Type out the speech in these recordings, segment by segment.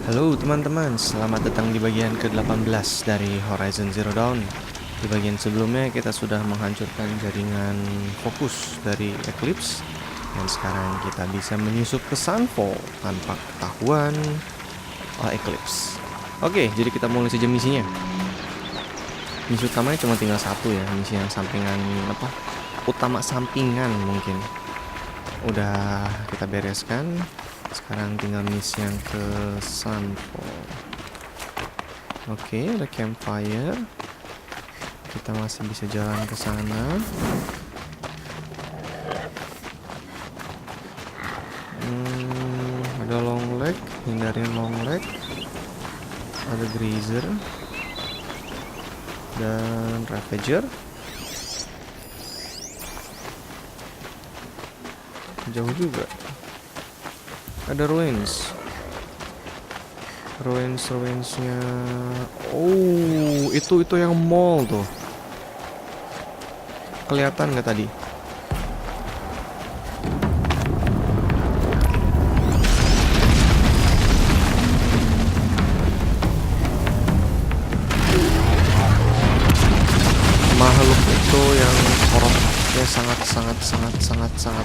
Halo teman-teman, selamat datang di bagian ke-18 dari Horizon Zero Dawn. Di bagian sebelumnya kita sudah menghancurkan jaringan fokus dari Eclipse, dan sekarang kita bisa menyusup ke Sunfall tanpa ketahuan oleh Eclipse. Oke, jadi kita mulai saja misinya. Misi utamanya cuma tinggal satu ya, misi yang sampingan utama sampingan mungkin udah kita bereskan. Sekarang tinggal misi yang ke Sunfall. Oke, ada campfire. Kita masih bisa jalan ke sana. Ada long leg, hindarin long leg. Ada grazer dan ravager. Jauh juga. Ada ruinsnya. Oh, itu yang mall tuh. Kelihatan nggak tadi? Makhluk itu yang korupnya sangat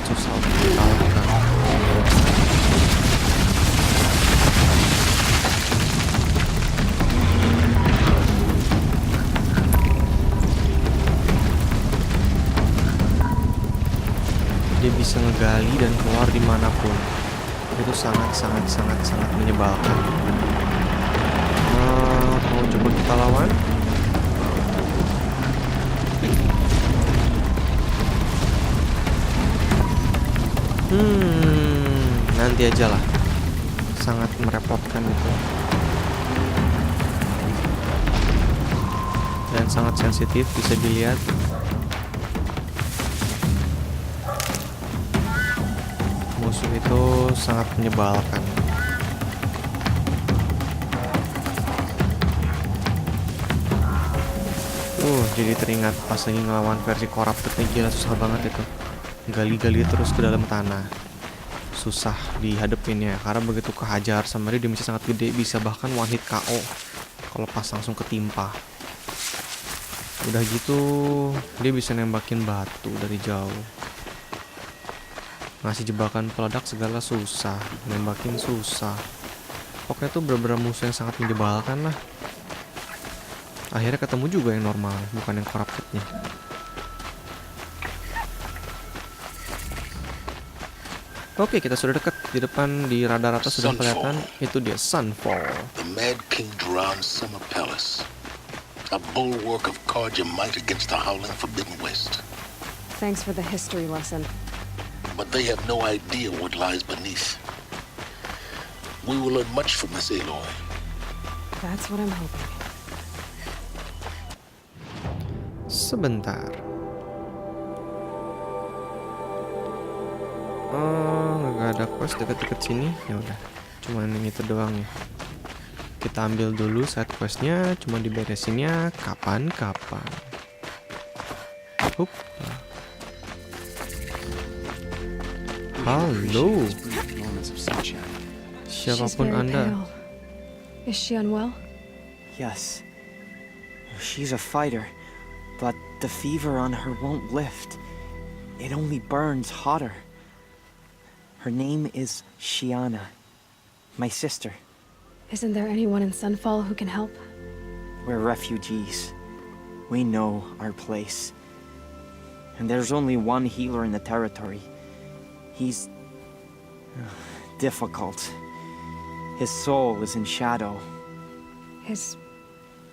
susah untuk dikalahkan. Dia bisa ngegali dan keluar dimanapun. Itu sangat menyebalkan. Mau coba kita lawan? Nanti aja lah. Sangat merepotkan itu. Dan sangat sensitif, bisa dilihat. Musuh itu sangat menyebalkan. Jadi teringat pas lagi ngelawan versi corrupted-nya, gila susah banget itu. Gali-gali terus ke dalam tanah. Susah dihadepinnya karena begitu kehajar sama dia bisa sangat gede, bisa bahkan one hit KO kalau pas langsung ketimpa. Udah gitu dia bisa nembakin batu dari jauh. Ngasih jebakan peledak segala susah, nembakin susah. Pokoknya tuh bener-bener musuh yang sangat menyebalkan lah. Akhirnya ketemu juga yang normal, bukan yang corrupted-nya. Oke, kita sudah dekat di depan, di radar atas sudah kelihatan. Itu dia Sunfall. The Mad King Drown's summer palace. A bulwark of Karja might against the howling Forbidden West. Thanks for the history lesson. But they have no idea what lies beneath. We will learn much from this Aloy. That's what I'm hoping. Sebentar. Nggak ada quest deket-deket sini. Ya udah, cuman yang itu doang ya. Kita ambil dulu side questnya, cuma diberesinnya kapan-kapan. Halo. Siapapun Anda. Is she unwell? Yes. She's a fighter, but the fever on her won't lift. It only burns hotter. Her name is Shiana, my sister. Isn't there anyone in Sunfall who can help? We're refugees. We know our place. And there's only one healer in the territory. He's difficult. His soul is in shadow. His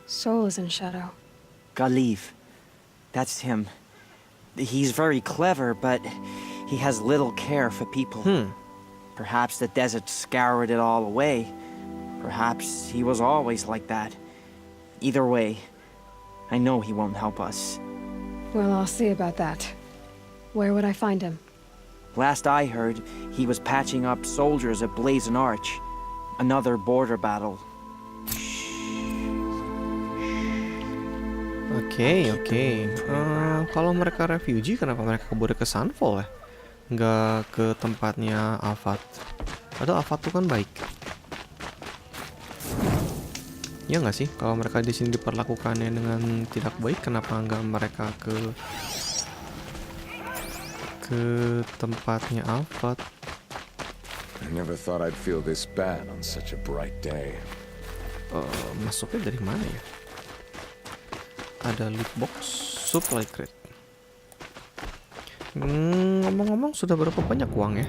soul is in shadow. Galiv. That's him. He's very clever, but he has little care for people. Perhaps the desert scoured it all away. Perhaps he was always like that. Either way, I know he won't help us. Well, I'll see about that. Where would I find him? Last I heard, he was patching up soldiers at Blazon Arch. Another border battle. Oke. Kalau mereka refugee, kenapa mereka keburu ke Sunfall ya? Nggak ke tempatnya Alphat. Padahal Alphat tuh kan baik. Ya nggak sih, kalau mereka di sini diperlakukannya dengan tidak baik, kenapa nggak mereka ke tempatnya Alphard? I never thought I'd feel this bad on such a bright day. Masuknya dari mana ya? Ada loot box, supply crate. Ngomong-ngomong, sudah berapa banyak uang ya?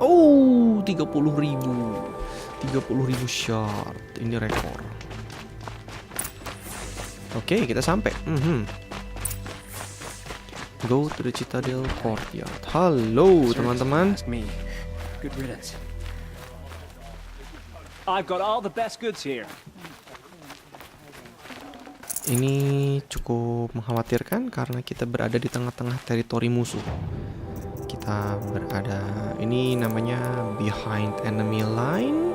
Oh, 30.000 shard. Ini rekor. Oke, kita sampai. Go to the Citadel Courtyard. Halo teman-teman. Ask me. Good riddance. I've got all the best goods here. Ini cukup mengkhawatirkan karena kita berada di tengah-tengah teritori musuh. Kita berada, ini namanya behind enemy line.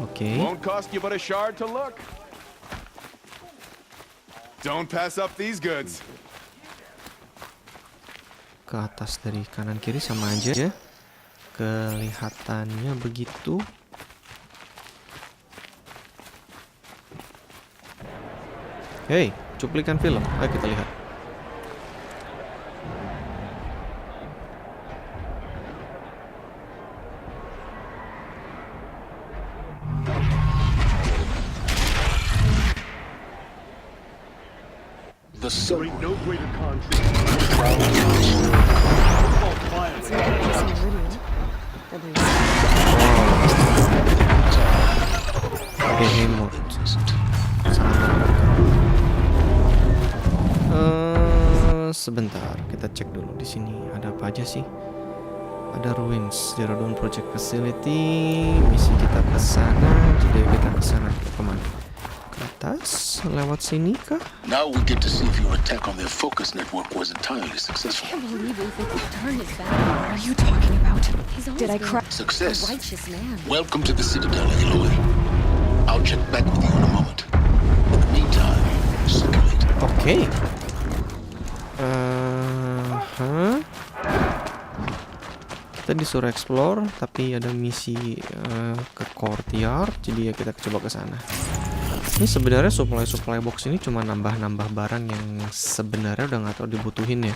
Oke. Won't cost you but a shard to look. Don't pass up these goods. Ke atas dari kanan kiri sama aja ya. Kelihatannya begitu. Hey, cuplikan film. Ayo kita lihat. The sun. No greater conflict. Behemoth. Sebentar, kita cek dulu di sini ada apa aja sih. Ada ruins, Zero Dawn Project Facility. Misi kita ke sana, jadi kita ke sana. Kemana? Ke atas, lewat sini kah? Now we get to see if your attack on their focus network was entirely successful. I can't believe we think we've turned his back. What are you talking about? He's always Did I been cry? Success. a righteous man. Welcome to the Citadel, Eloy. I'll check back with you in a moment. In the meantime, circulate. Oke. Kita disuruh explore, tapi ada misi ke courtyard, jadi ya kita coba ke sana. Ini sebenarnya supply box ini cuma nambah-nambah barang yang sebenarnya udah nggak tahu dibutuhin ya.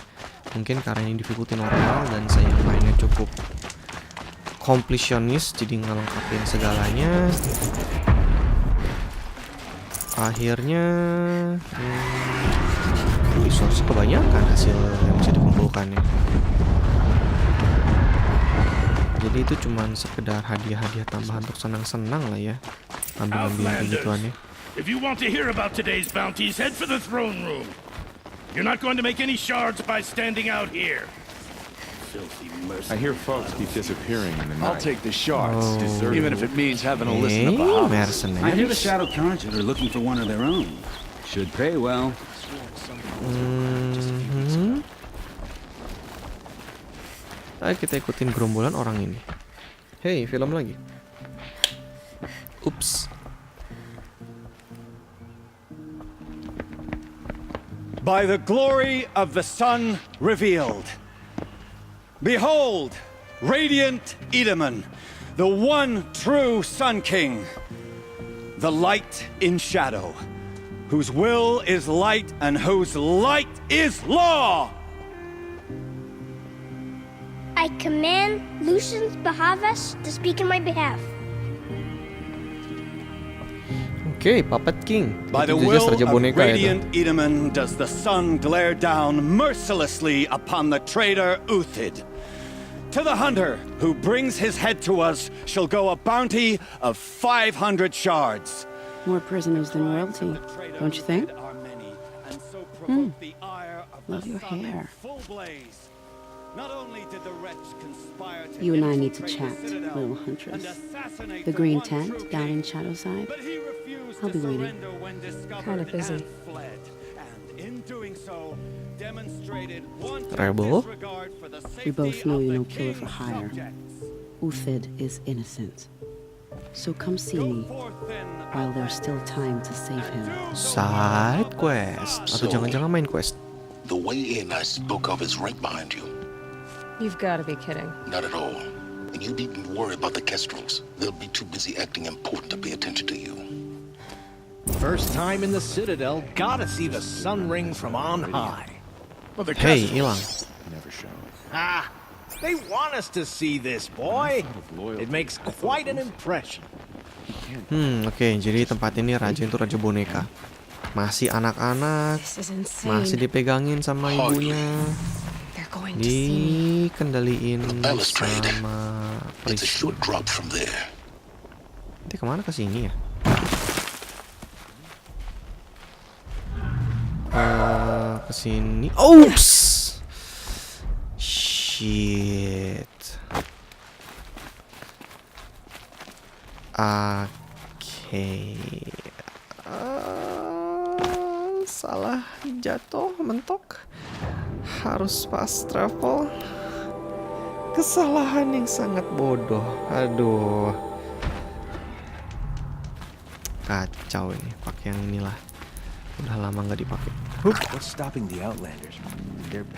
Mungkin karena ini difficulty normal dan saya mainnya cukup completionist, jadi ngelengkapin segalanya. Akhirnya resource kebanyakan hasil yang bisa dikumpulkan ya. Jadi itu cuman sekedar hadiah-hadiah tambahan untuk senang-senang lah ya. Ambil-ambil begituannya. If you want to hear about today's bounties, head for the throne room. You're not going to make any shards by standing out here. Filthy mercy. I hear folks keep disappearing in the night. I'll take the shards, Oh. even if it means having to listen to Bahamas. I hear the Shadow Conjure are looking for one of their own. Should pay well. Ayo kita ikutin gerombolan orang ini. Hey, film lagi. Ups. By the glory of the sun revealed. Behold, radiant Edaman, the one true Sun King, the light in shadow, whose will is light and whose light is law. I command Lucius Bahavas to speak in my behalf. Oke, Puppet King. By the Itu will jelas Raja of Boneka itu. radiant Edaman does the sun glare down mercilessly upon the traitor Uthid. To the hunter who brings his head to us shall go a bounty of 500 shards. More prisoners than royalty, don't you think? Love your hair. You and I need to chat, little huntress. The green tent down in Shadowside. I'll be waiting. Kind of busy. Rebel. We both know you're no killer for hire. Uthid is innocent. So come see me while there's still time to save him. Side quest. Atau jangan-jangan main quest. The way in I spoke of is right behind you. You've got to be kidding. Not at all. And you needn't worry about the Kestrels. They'll be too busy acting important to pay attention to you. First time in the Citadel, gotta see the sun ring from on high. Well, the Hey, Kestrels- hilang. Never shown. Ah, they want us to see this, boy. It makes quite an impression. Oke, jadi tempat ini raja itu raja boneka. Masih anak-anak, This is insane. masih dipegangin sama ibunya, They're going to see me. dikendaliin Palace trade. sama It's a Pris. short drop from there. Nanti kemana ke sini ya? Ke sini. Oops. Shit. Oke. Salah jatuh mentok. Harus fast travel. Kesalahan yang sangat bodoh. Aduh. Kacau ini, pakai yang inilah. Udah lama nggak dipakai. What's stopping the Outlanders? They're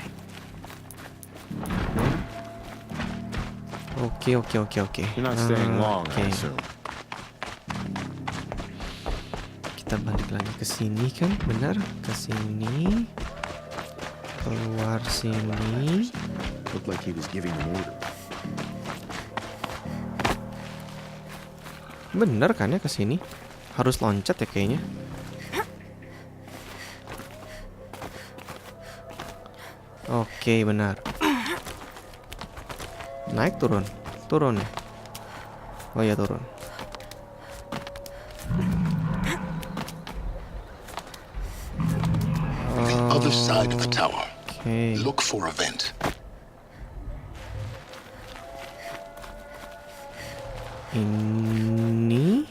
Oke. You're not staying long, Oke. I assume. Kita balik lagi ke sini kan, benar? Ke sini. Keluar sini. Looked like he was giving an order. Bener kan ya ke sini? Harus loncat ya kayaknya. Oke, benar. Naik turun. Turun. Oh ya, turun. The other side of the tower. Oke. Look for a vent. Ini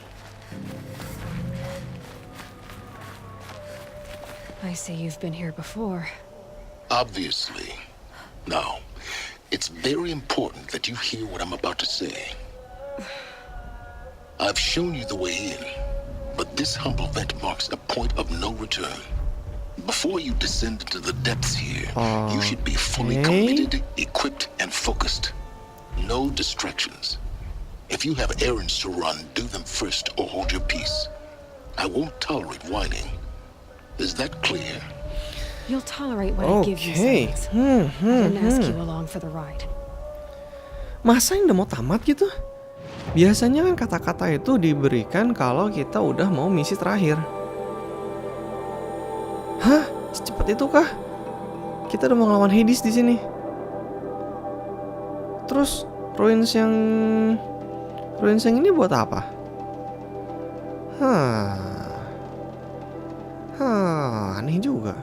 I see you've been here before. Obviously. Now, it's very important that you hear what I'm about to say. I've shown you the way in, but this humble vent marks a point of no return. Before you descend into the depths here, you should be fully committed, equipped, and focused. No distractions. If you have errands to run, do them first or hold your peace. I won't tolerate whining. Is that clear? You'll tolerate what I give you, Oke. Simmons. I didn't ask you along for the ride. Masa yang udah mau tamat gitu? Biasanya kan kata-kata itu diberikan kalau kita udah mau misi terakhir. Hah? Secepat itu kah? Kita udah mau ngelawan Hades di sini. Terus ruins yang ini buat apa? Aneh juga.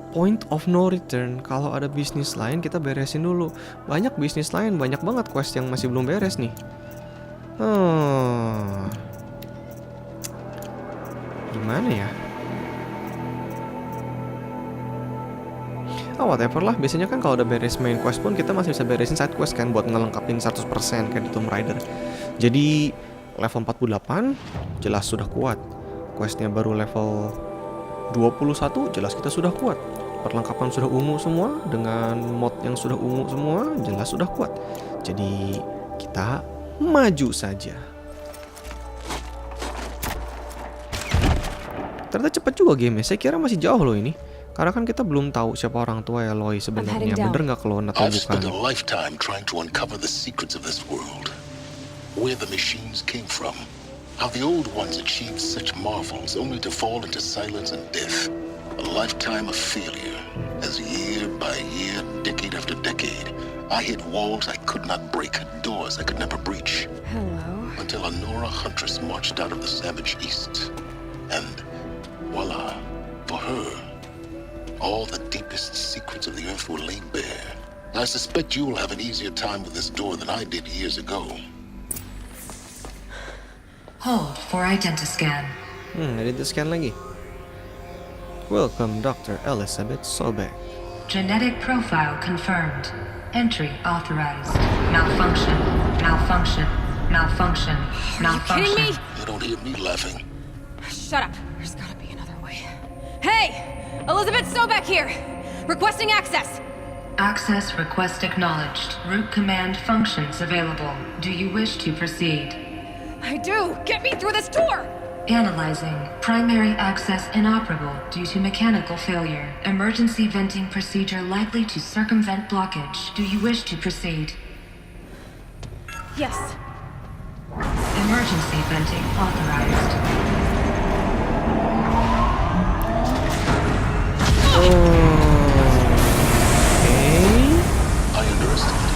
Point of no return. Kalau ada bisnis lain kita beresin dulu. Banyak bisnis lain, banyak banget quest yang masih belum beres nih. Gimana ya? Whatever lah. Biasanya kan kalau udah beres main quest pun kita masih bisa beresin side quest kan buat ngelengkapin 100% kayak di Tomb Raider. Jadi level 48 jelas sudah kuat. Questnya baru level 21 jelas kita sudah kuat. Perlengkapan sudah ungu semua, dengan mod yang sudah ungu semua jelas sudah kuat. Jadi kita maju saja. Ternyata cepet juga game. Saya kira masih jauh loh ini. Karena kan kita belum tahu siapa orang tua Eloy sebenarnya. Bener nggak clone atau I've spent a bukan? lifetime trying to uncover the secrets of this world. Where the machines came from. How the old ones achieved such marvels only to fall into silence and death. A lifetime of failure. As year by year, decade after decade, I hit walls I could not break, doors I could never breach. Hello. Until a Nora huntress marched out of the savage east. And voila, for her, all the deepest secrets of the earth were laid bare. I suspect you will have an easier time with this door than I did years ago. Hold for identiscan. Identiscan lagi. Welcome, Dr. Elizabeth Sobek. Genetic profile confirmed. Entry authorized. Malfunction. Malfunction. Malfunction. Malfunction. Kidding me? You don't hear me laughing. Shut up. There's gotta be another way. Hey! Elizabeth Sobek here! Requesting access! Access request acknowledged. Root command functions available. Do you wish to proceed? I do! Get me through this door! Analyzing. Primary access inoperable due to mechanical failure. Emergency venting procedure likely to circumvent blockage. Do you wish to proceed? Yes. Emergency venting authorized. I underestimated.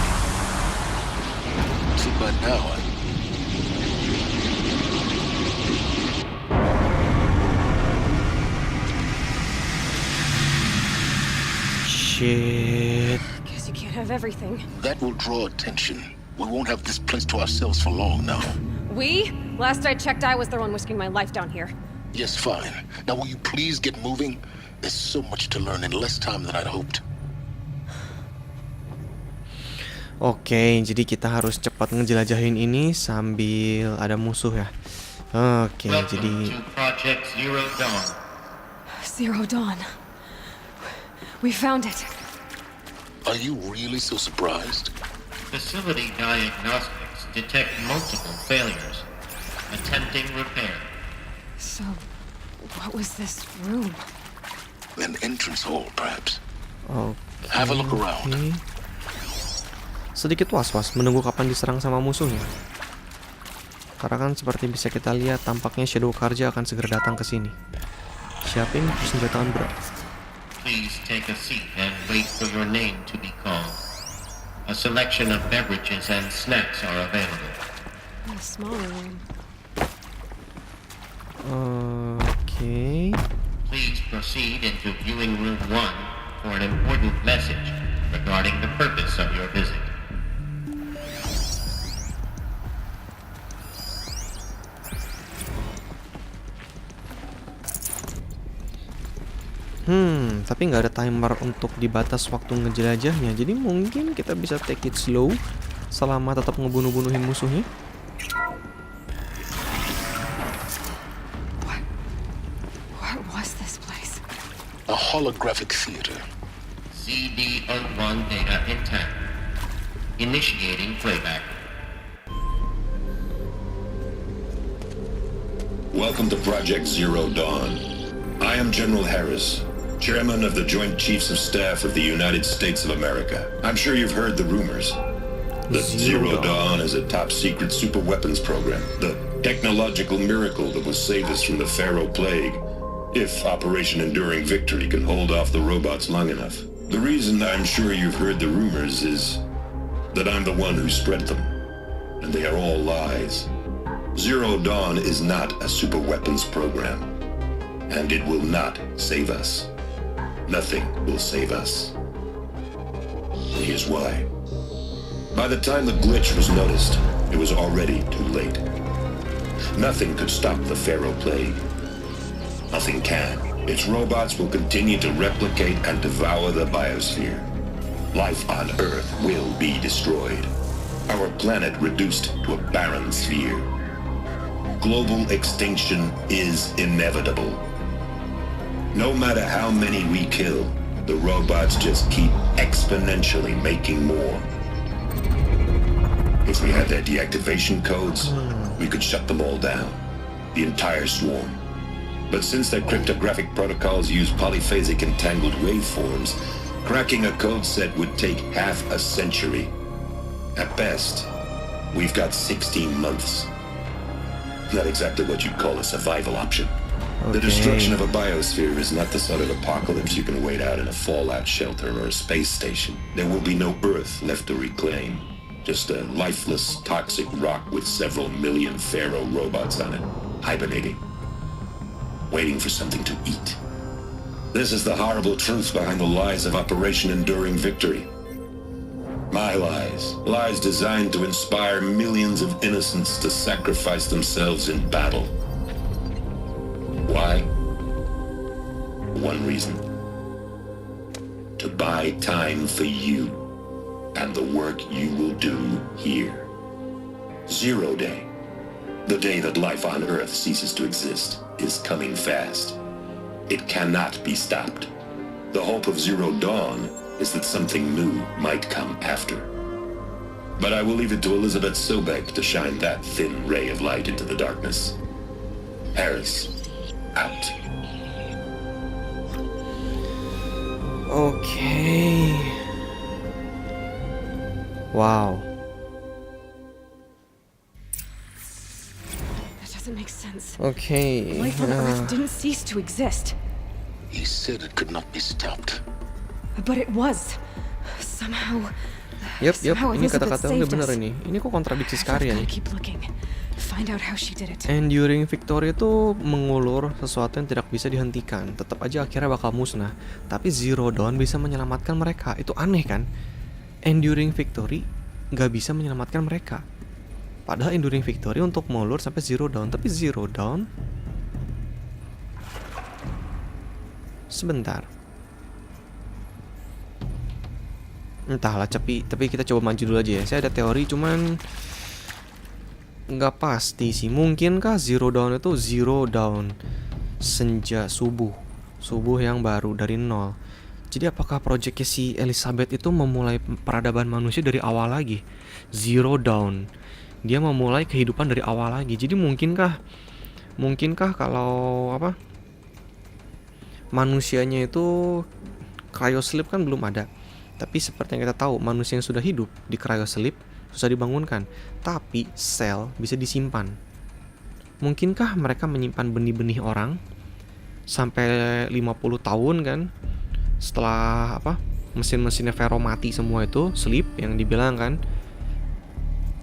See, by now, Shit. Guess you can't have everything. That will draw attention. We won't have this place to ourselves for long now. We? Last I checked, I was the one risking my life down here. Yes, fine. Now will you please get moving? There's so much to learn in less time than I'd hoped. Oke, jadi kita harus cepat ngejelajahin ini sambil ada musuh ya. Oke, jadi Project Zero Dawn. Zero Dawn. We found it. Are you really so surprised? Facility diagnostics detect multiple failures. Attempting repair. So, what was this room? An entrance hall, perhaps. Oke. Have a look around. Sedikit was-was menunggu kapan diserang sama musuhnya. Karena kan seperti bisa kita lihat, tampaknya Shadow Karja akan segera datang ke sini. Siapa yang bersenjataan berat? Please take a seat and wait for your name to be called. A selection of beverages and snacks are available. A smaller room. Oke. Please proceed into viewing room 1 for an important message regarding the purpose of your visit. Tapi nggak ada timer untuk dibatas waktu ngejelajahnya. Jadi mungkin kita bisa take it slow selama tetap ngebunuh-bunuhin musuhnya. What was this place? A holographic theater. CD01 data intact. Initiating playback. Welcome to Project Zero Dawn. I am General Harris, Chairman of the Joint Chiefs of Staff of the United States of America. I'm sure you've heard the rumors. The Zero Dawn is a top-secret super-weapons program, the technological miracle that will save us from the Pharaoh Plague, if Operation Enduring Victory can hold off the robots long enough. The reason I'm sure you've heard the rumors is that I'm the one who spread them, and they are all lies. Zero Dawn is not a super-weapons program, and it will not save us. Nothing will save us. Here's why. By the time the glitch was noticed, it was already too late. Nothing could stop the Pharaoh Plague. Nothing can. Its robots will continue to replicate and devour the biosphere. Life on Earth will be destroyed. Our planet reduced to a barren sphere. Global extinction is inevitable. No matter how many we kill, the robots just keep exponentially making more. If we had their deactivation codes, we could shut them all down, the entire swarm. But since their cryptographic protocols use polyphasic entangled waveforms, cracking a code set would take half a century. At best, we've got 16 months. Not exactly what you'd call a survival option. The destruction of a biosphere is not the sort of apocalypse you can wait out in a fallout shelter or a space station. There will be no Earth left to reclaim. Just a lifeless, toxic rock with several million Pharaoh robots on it, hibernating, waiting for something to eat. This is the horrible truth behind the lies of Operation Enduring Victory. My lies. Lies designed to inspire millions of innocents to sacrifice themselves in battle. Why? One reason. To buy time for you and the work you will do here. Zero Day, the day that life on Earth ceases to exist, is coming fast. It cannot be stopped. The hope of Zero Dawn is that something new might come after. But I will leave it to Elizabeth Sobek to shine that thin ray of light into the darkness. Harris, out. Okay. Wow. That doesn't make sense. Okay. Life on Earth didn't cease to exist. He said it could not be stopped. But it was. Somehow. Yep, somehow ini Elizabeth kata-kata udah saved bener us. ini. Ini kok kontradiksi I've sekalian gotta nih. keep looking. Find out how she did it. Enduring victory itu mengulur sesuatu yang tidak bisa dihentikan. Tetap aja akhirnya bakal musnah. Tapi Zero Dawn bisa menyelamatkan mereka. Itu aneh kan? Enduring victory nggak bisa menyelamatkan mereka. Padahal enduring victory untuk mengulur sampai Zero Dawn. Tapi Zero Dawn... Sebentar. Entahlah, tapi kita coba maju dulu aja ya. Saya ada teori, cuman nggak pasti sih. Mungkinkah Zero Dawn itu Zero Dawn senja subuh yang baru dari nol? Jadi apakah proyeknya si Elizabeth itu memulai peradaban manusia dari awal lagi? Zero Dawn, dia memulai kehidupan dari awal lagi. Jadi mungkinkah kalau apa, manusianya itu cryosleep kan belum ada. Tapi seperti yang kita tahu, manusia yang sudah hidup di cryosleep susah dibangunkan. Tapi sel bisa disimpan. Mungkinkah mereka menyimpan benih-benih orang sampai 50 tahun kan? Setelah apa? Mesin-mesinnya Vero mati semua itu, sleep yang dibilang kan.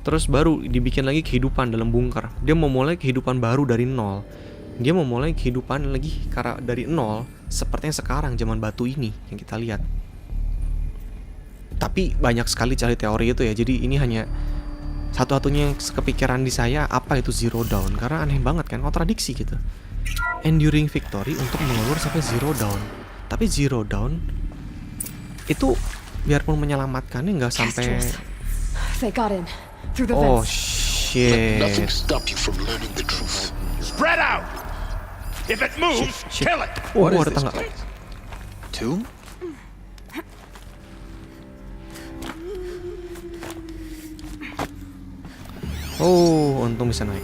Terus baru dibikin lagi kehidupan dalam bunker. Dia memulai kehidupan baru dari nol. Dia memulai kehidupan lagi dari nol seperti yang sekarang zaman batu ini yang kita lihat. Tapi banyak sekali cari teori itu ya. Jadi ini hanya satu-satunya yang kepikiran di saya, apa itu Zero Dawn. Karena aneh banget kan, kontradiksi gitu. Enduring victory untuk mengulur sampai Zero Dawn. Tapi Zero Dawn itu biarpun menyelamatkannya nggak sampai... They got in through the Oh vents. shit. Nothing stopped you from learning the truth. Spread out! If it moves, kill it! Oh, ada tangga. Tomb? Oh, untung bisa naik.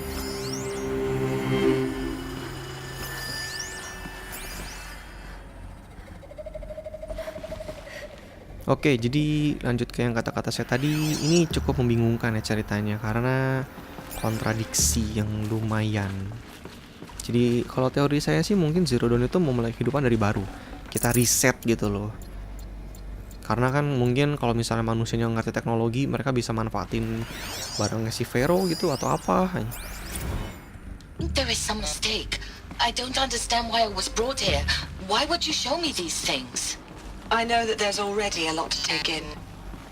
Oke, jadi lanjut ke yang kata-kata saya tadi. Ini cukup membingungkan ya ceritanya, karena kontradiksi yang lumayan. Jadi kalau teori saya sih mungkin Zero Dawn itu memulai kehidupan dari baru. Kita reset gitu loh. Karena kan mungkin kalau misalnya manusianya ngerti teknologi, mereka bisa manfaatin barangnya si Vero gitu atau apa. There is some mistake. I don't understand why I was brought here. Why would you show me these things? I know that there's already a lot to take in.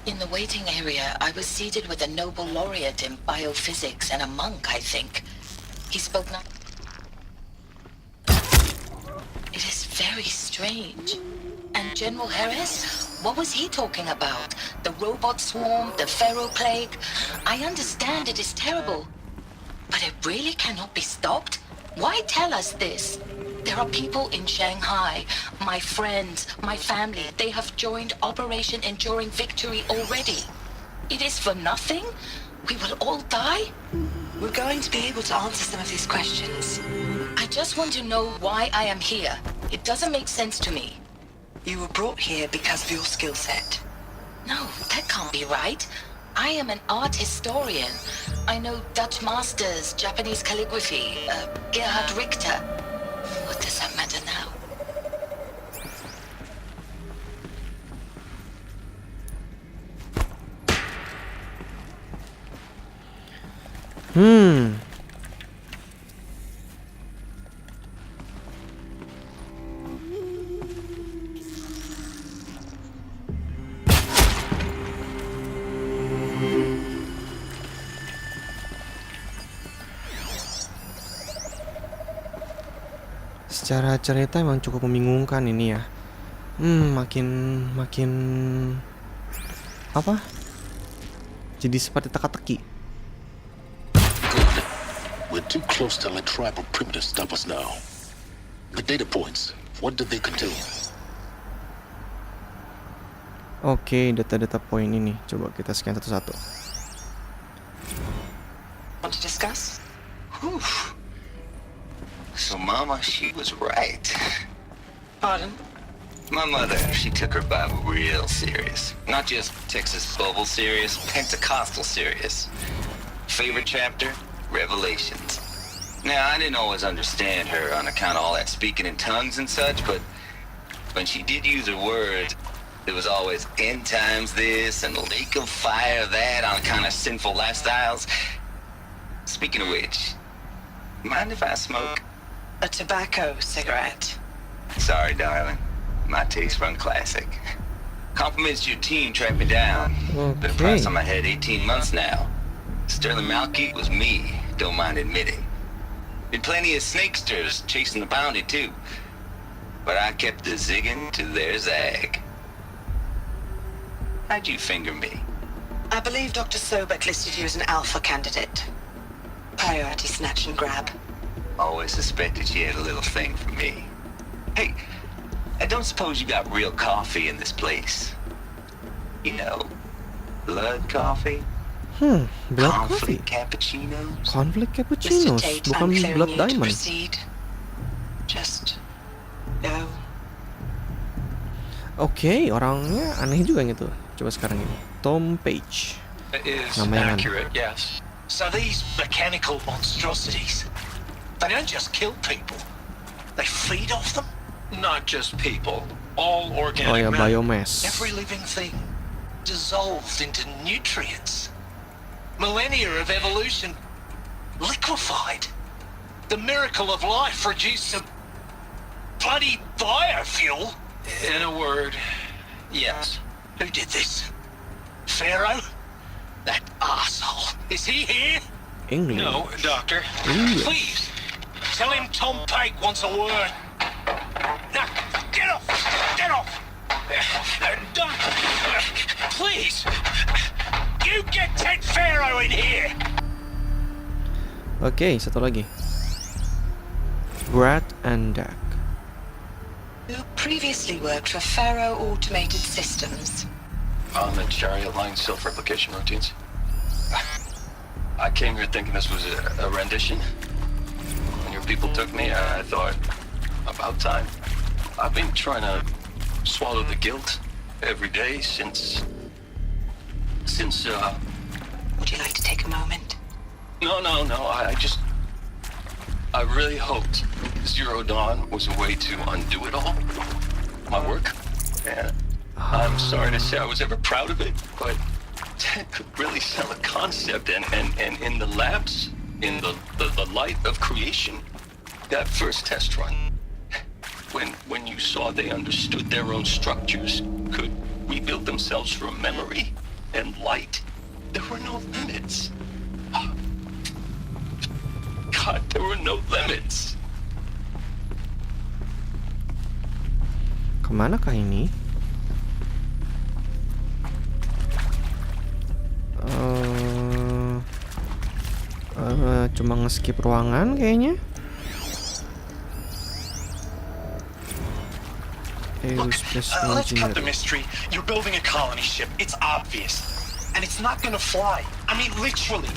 In the waiting area, I was seated with a Nobel laureate in biophysics and a monk, I think. He spoke not... It is very strange. And General Harris? What was he talking about? The robot swarm, the Pharaoh plague? I understand it is terrible. But it really cannot be stopped? Why tell us this? There are people in Shanghai, my friends, my family. They have joined Operation Enduring Victory already. It is for nothing? We will all die? We're going to be able to answer some of these questions. I just want to know why I am here. It doesn't make sense to me. You were brought here because of your skill set. No, that can't be right. I am an art historian. I know Dutch masters, Japanese calligraphy, Gerhard Richter. What does that matter now? Secara cerita emang cukup membingungkan ini ya. Makin apa? Jadi seperti teka-teki. We're too close to let tribal primitives stop us now. The data points, what did they contain? Oke, data-data poin ini coba kita scan satu-satu. Want to discuss? Whew. So, Mama, she was right. Pardon? My mother, she took her Bible real serious. Not just Texas Bible serious, Pentecostal serious. Favorite chapter? Revelations. Now, I didn't always understand her on account of all that speaking in tongues and such, but when she did use her words, there was always end times this and lake of fire that on account of sinful lifestyles. Speaking of which, mind if I smoke? A tobacco cigarette. Sorry, darling. My taste run classic. Compliments to your team tracked me down. Been a price on my head 18 months now. Sterling Malkeet was me, don't mind admitting. Been plenty of snakesters chasing the bounty too. But I kept the zigging to their zag. How'd you finger me? I believe Dr. Sobek listed you as an alpha candidate. Priority snatch and grab. Always suspected she had a little thing for me. Hey, I don't suppose you got real coffee in this place? You know, blood coffee? Blood coffee? Cappuccinos? Conflict cappuccinos, bukan blood diamond. Just go. Oke, orangnya aneh juga gitu. Coba sekarang ini. Tom Page. Is Namanya accurate, yes. So these mechanical monstrosities, they don't just kill people. They feed off them. Not just people. All organic matter. biomass. Every living thing dissolved into nutrients. Millennia of evolution liquefied. The miracle of life reduced to bloody biofuel. In a word, yes. Who did this? Pharaoh? That asshole. Is he here? English. No, Doctor. English. Please, tell him Tom Pike wants a word. Now, get off! Get off! Don't... Please! You get Ted Pharaoh in here! Oke, satu lagi. Brad and Dak. You previously worked for Pharaoh Automated Systems. On the chariot line self-replication routines. I came here thinking this was a rendition. When your people took me, I thought, about time. I've been trying to swallow the guilt every day since... Would you like to take a moment? No, I really hoped Zero Dawn was a way to undo it all. My work. And I'm sorry to say I was ever proud of it, but Ted could really sell a concept, and in the labs, in the light of creation, that first test run, when you saw they understood their own structures, could rebuild themselves from memory and light, there were no limits. God, there were no limits. Kemana kah ini? Cuma nge-skip ruangan kayaknya. Let's cut the mystery. You're building a colony ship. It's obvious. And it's not gonna fly. I mean, literally.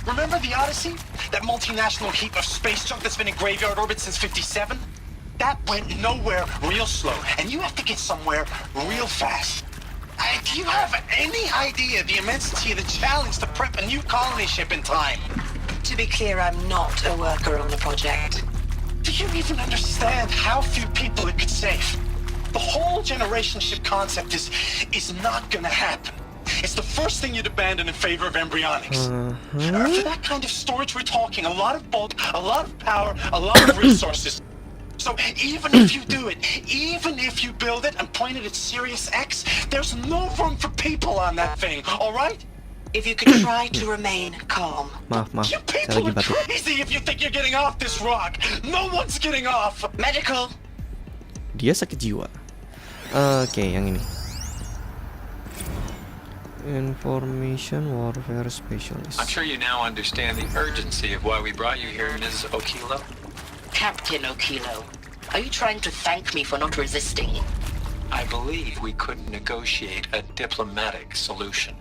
Remember the Odyssey? That multinational heap of space junk that's been in graveyard orbit since 57? That went nowhere real slow. And you have to get somewhere real fast. Do you have any idea the immensity of the challenge to prep a new colony ship in time? To be clear, I'm not a worker on the project. Do you even understand how few people it could save? The whole generation ship concept is not gonna happen. It's the first thing you'd abandon in favor of embryonics. For that kind of storage, we're talking a lot of bulk, a lot of power, a lot of resources. So even if you do it, even if you build it and point it at Sirius X, there's no room for people on that thing, alright? If you could try to remain calm. Maaf, You people are crazy if you think you're getting off this rock. No one's getting off. Medical. Dia sakit jiwa. Oke, yang ini. Information Warfare Specialist. I'm sure you now understand the urgency of why we brought you here, Ms. Okilo. Captain Okilo, are you trying to thank me for not resisting? I believe we couldn't negotiate a diplomatic solution.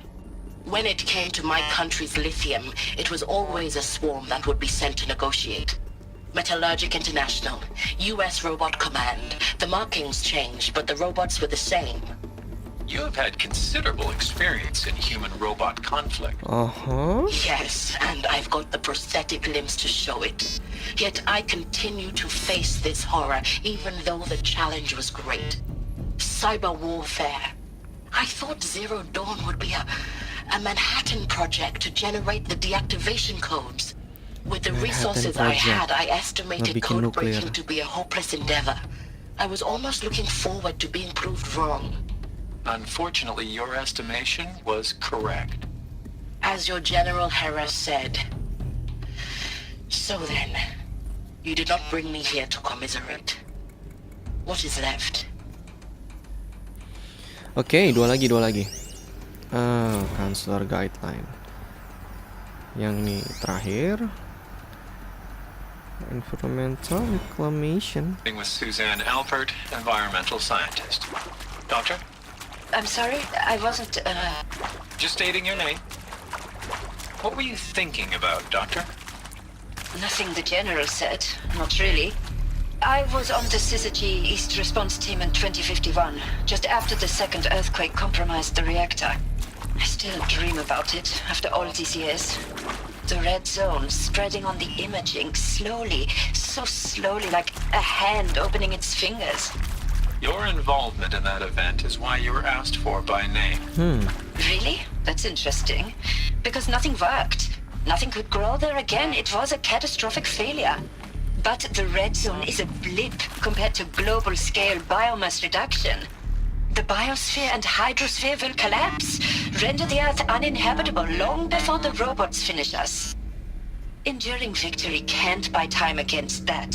When it came to my country's lithium, it was always a swarm that would be sent to negotiate. Metallurgic International, U.S. Robot Command. The markings changed, but the robots were the same. You have had considerable experience in human-robot conflict. Yes, and I've got the prosthetic limbs to show it. Yet I continue to face this horror, even though the challenge was great. Cyber warfare. I thought Zero Dawn would be a Manhattan project to generate the deactivation codes. With the resources I had, I estimated code breaking to be a hopeless endeavor. I was almost looking forward to being proved wrong. Unfortunately, your estimation was correct. As your General Harris said. So then, you did not bring me here to commiserate. What is left? Oke, dua lagi. Counselor guideline. Yang ini terakhir. Environmental reclamation. With Suzanne Alpert, environmental scientist. Doctor? I'm sorry, I wasn't, Just stating your name. What were you thinking about, Doctor? Nothing the General said, not really. I was on the Syzygy East Response Team in 2051, just after the second earthquake compromised the reactor. I still dream about it, after all these years. The red zone spreading on the imaging, slowly, so slowly, like a hand opening its fingers. Your involvement in that event is why you were asked for by name. Really? That's interesting. Because nothing worked. Nothing could grow there again. It was a catastrophic failure. But the red zone is a blip compared to global-scale biomass reduction. The biosphere and hydrosphere will collapse, render the Earth uninhabitable long before the robots finish us. Enduring victory can't buy time against that.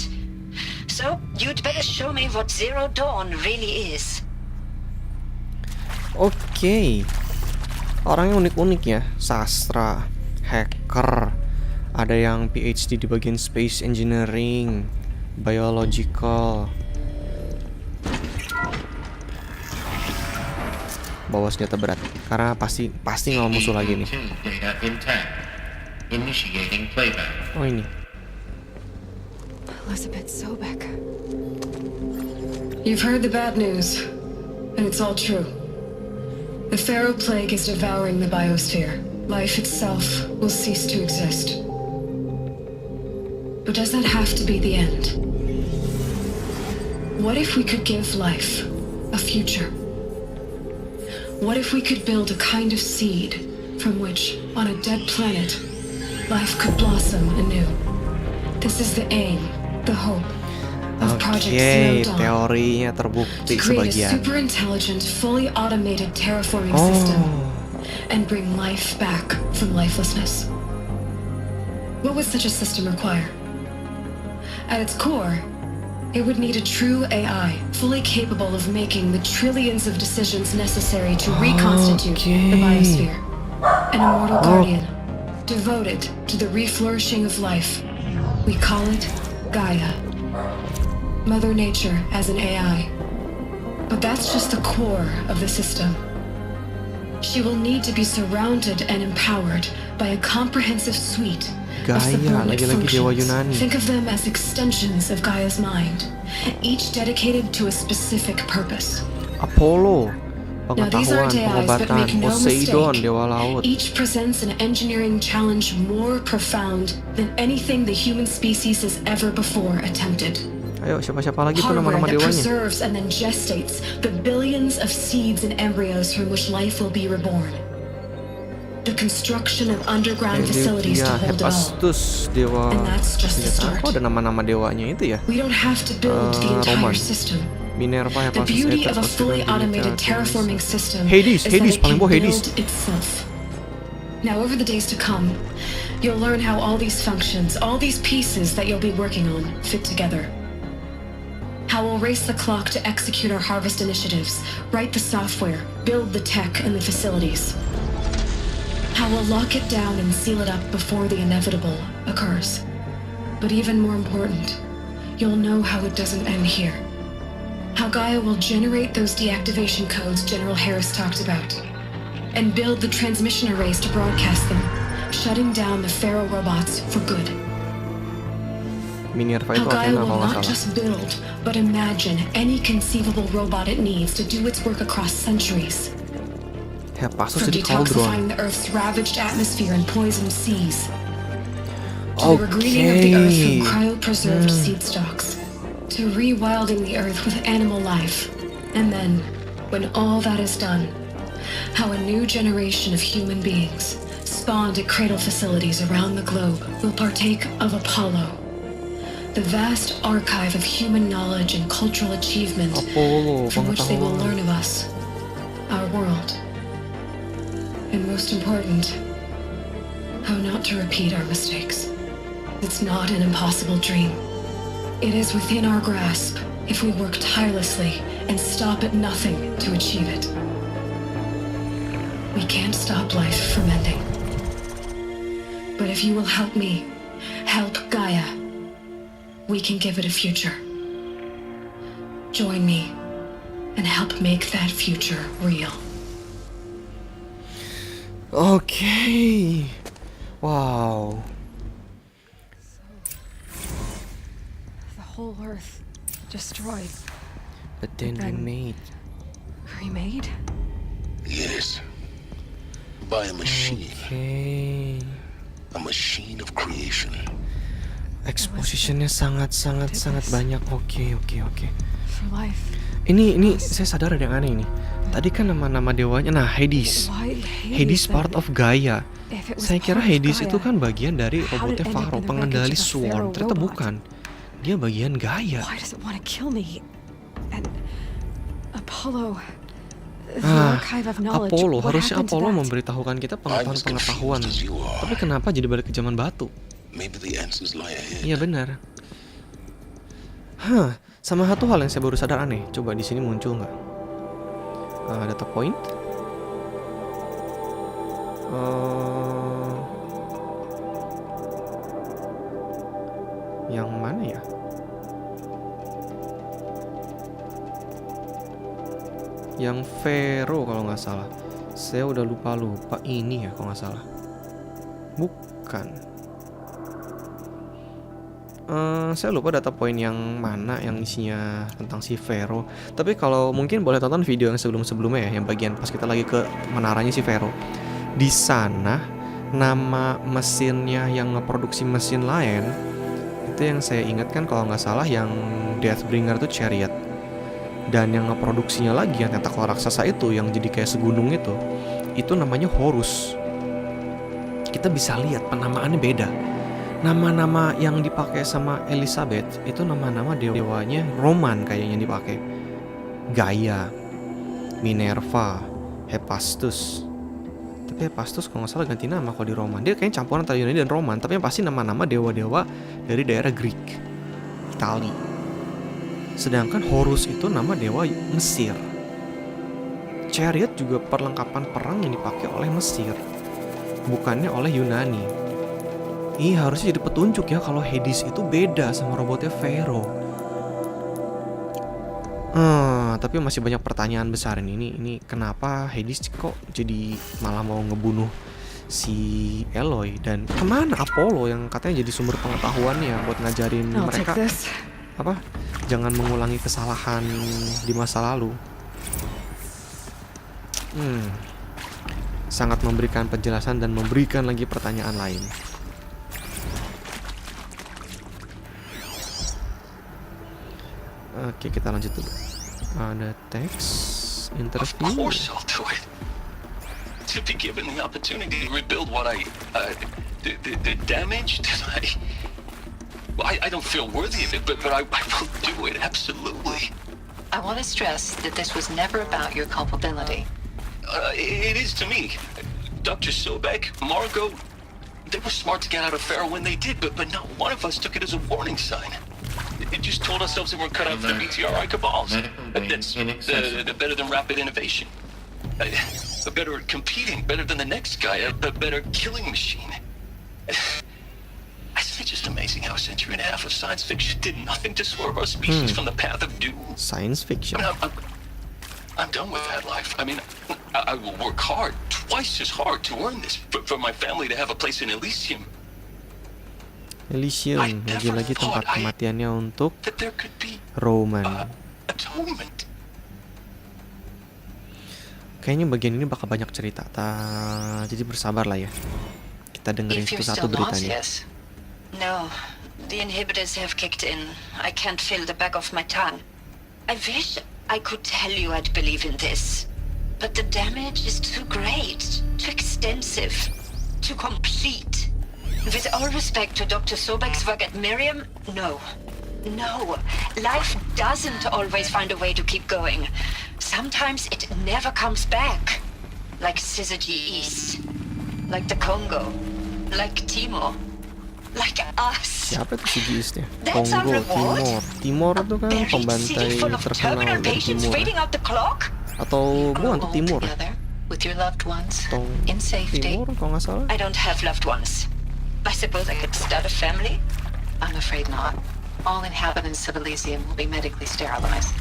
So, you'd better show me what Zero Dawn really is. Oke. Orangnya unik-unik ya. Sastra, hacker, ada yang PhD di bagian space engineering, biological. Bawa senjata berat karena pasti ngelawan musuh lagi nih. Oh ini. Elizabeth Sobek. You've heard the bad news, and it's all true. The Pharaoh Plague is devouring the biosphere. Life itself will cease to exist. But does that have to be the end? What if we could give life a future? What if we could build a kind of seed from which, on a dead planet, life could blossom anew? This is the aim, the hope of Project Zero Dawn. Teorinya terbukti to create sebagian. a super intelligent, fully automated terraforming system and bring life back from lifelessness. What would such a system require? At its core, it would need a true AI, fully capable of making the trillions of decisions necessary to reconstitute the biosphere. An immortal guardian, devoted to the reflourishing of life. We call it Gaia. Mother Nature as an AI. But that's just the core of the system. She will need to be surrounded and empowered by a comprehensive suite of subordinate functions. Think of them as extensions of Gaia's mind, each dedicated to a specific purpose. Apollo, Now these aren't AIs, but make no Poseidon, mistake, Dewa Laut. each presents an engineering challenge more profound than anything the human species has ever before attempted. Ayo, siapa-siapa lagi tuh Hardware nama-nama that dewanya? preserves and then gestates the billions of seeds and embryos from which life will be reborn. The construction of underground facilities to hold it all. Hephaestus, dewa. And that's just the start. Oh, ada nama-nama dewanya itu ya? We don't have to build the entire Roman. system. Minerva, The Hephaestus, beauty Aethers, of a fully Poseidon, automated Demeter, terraforming system Hades, is Hades, that it paling can bawah Hades. build itself. Now, over the days to come, you'll learn how all these functions, all these pieces that you'll be working on, fit together. How we'll race the clock to execute our harvest initiatives, write the software, build the tech and the facilities. How we'll lock it down and seal it up before the inevitable occurs. But even more important, you'll know how it doesn't end here. How Gaia will generate those deactivation codes General Harris talked about, and build the transmission arrays to broadcast them, shutting down the Pharaoh robots for good. Minerva How itu Gaia Athena will kalau nggak not salah. just build, but imagine any conceivable robot it needs to do its work across centuries. Hephaestus From jadi detoxifying Cauldron. the Earth's ravaged atmosphere and poisoned seas, to the regreening of the Earth from cryopreserved seed stalks, to rewilding the Earth with animal life. And then, when all that is done, how a new generation of human beings, spawned at cradle facilities around the globe, will partake of Apollo, the vast archive of human knowledge and cultural achievement from which they will learn of us, our world. And most important, how not to repeat our mistakes. It's not an impossible dream. It is within our grasp if we work tirelessly and stop at nothing to achieve it. We can't stop life from ending. But if you will help me, help Gaia, we can give it a future. Join me and help make that future real. Oke. Wow. The whole Earth destroyed. But then remade. Remade? Yes. By a machine. Okay. A machine of creation. Expositionnya sangat banyak. Oke. For life. Ini saya sadar ada yang aneh nih. Tadi kan nama-nama dewanya, nah Hades. Hades part of Gaia. Saya kira Hades itu kan bagian dari robotnya Pharaoh, pengendali Swarm. Ternyata bukan. Dia bagian Gaia. Why does it want to kill me? And Apollo, the archive of knowledge. Apollo, what harusnya happened to Apollo that? memberitahukan kita pengetahuan. Tapi kenapa jadi balik ke zaman batu? Maybe the answers lie ahead. Iya benar. Sama satu hal yang saya baru sadar aneh. Coba di sini muncul nggak? Data point. Yang mana ya? Yang Pharaoh kalau nggak salah. Saya udah lupa ini ya kalau nggak salah. Bukan. Saya lupa data point yang mana yang isinya tentang si Pharaoh. Tapi kalau mungkin boleh tonton video yang sebelum-sebelumnya ya, yang bagian pas kita lagi ke menaranya si Pharaoh. Di sana nama mesinnya yang ngeproduksi mesin lain itu yang saya ingat kan kalau nggak salah yang Deathbringer itu Chariot. Dan yang ngeproduksinya lagi yang tentakel raksasa itu yang jadi kayak segunung itu namanya Horus. Kita bisa lihat penamaannya beda. Nama-nama yang dipakai sama Elizabeth itu nama-nama dewanya Roman kayaknya dipakai. Gaia, Minerva, Hephaestus. Tapi Hephaestus kalau nggak salah ganti nama kalau di Roman. Dia kayaknya campuran antara Yunani dan Roman, tapi yang pasti nama-nama dewa-dewa dari daerah Greek, Itali. Sedangkan Horus itu nama dewa Mesir. Chariot juga perlengkapan perang yang dipakai oleh Mesir, bukannya oleh Yunani. Harusnya jadi petunjuk ya kalau Hades itu beda sama robotnya Pharaoh. Tapi masih banyak pertanyaan besar ini kenapa Hades kok jadi malah mau ngebunuh si Eloy, dan kemana Apollo yang katanya jadi sumber pengetahuannya buat ngajarin mereka jangan mengulangi kesalahan di masa lalu. Sangat memberikan penjelasan dan memberikan lagi pertanyaan lain. Oke, kita lanjut dulu. Ada teks interview. Of course I'll do it. To be given the opportunity to rebuild what the damage that I don't feel worthy of it, but I will do it, absolutely. I want to stress that this was never about your culpability. It is to me. Dr. Sobek, Margot, they were smart to get out of Pharaoh when they did, but not one of us took it as a warning sign. It just told ourselves that we're cut out for the BTRI cabals. That's better than rapid innovation. Better at competing, better than the next guy, a better killing machine. I just amazing how a century and a half of science fiction did nothing to swerve our species from the path of doom. Science fiction. I'm done with that life. I mean, I will work hard, twice as hard, to earn this, for my family to have a place in Elysium. Elysium, lagi-lagi tempat kematiannya untuk Roman. Atonement. Kayaknya bagian ini bakal banyak cerita. Jadi bersabar lah ya. Kita dengerin satu-satu beritanya. No, the inhibitors have kicked in. I can't feel the back of my tongue. I wish I could tell you I'd believe in this, but the damage is too great, too extensive, too complete. With all respect to Dr. Sobek's work at Miriam, no. No, life doesn't always find a way to keep going. Sometimes it never comes back. Like Syzygy East. Like the Congo. Like Timor. Like us. Siapa tuh Syzygy East ya? Kongo, Timor itu kan pembantai terkenal dari Timur. Atau bukan tuh Timur. With your loved ones, Atau in safety. Timur kalau nggak salah. I don't have loved ones. I suppose I could start a family? I'm afraid not. All inhabitants of Elysium will be medically sterilized.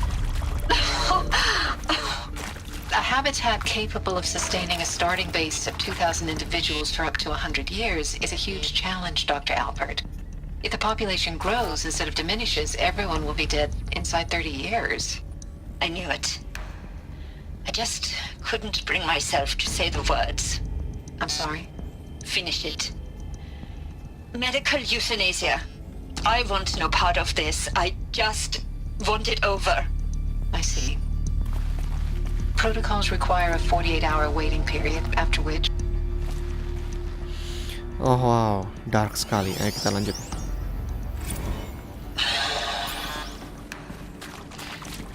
A habitat capable of sustaining a starting base of 2,000 individuals for up to 100 years is a huge challenge, Dr. Alpert. If the population grows instead of diminishes, everyone will be dead inside 30 years. I knew it. I just couldn't bring myself to say the words. I'm sorry? Finish it. Medical euthanasia. I want no part of this. I just want it over. I see. Protocols require a 48-hour waiting period, after which... Oh wow, dark sekali. Ayo kita lanjut.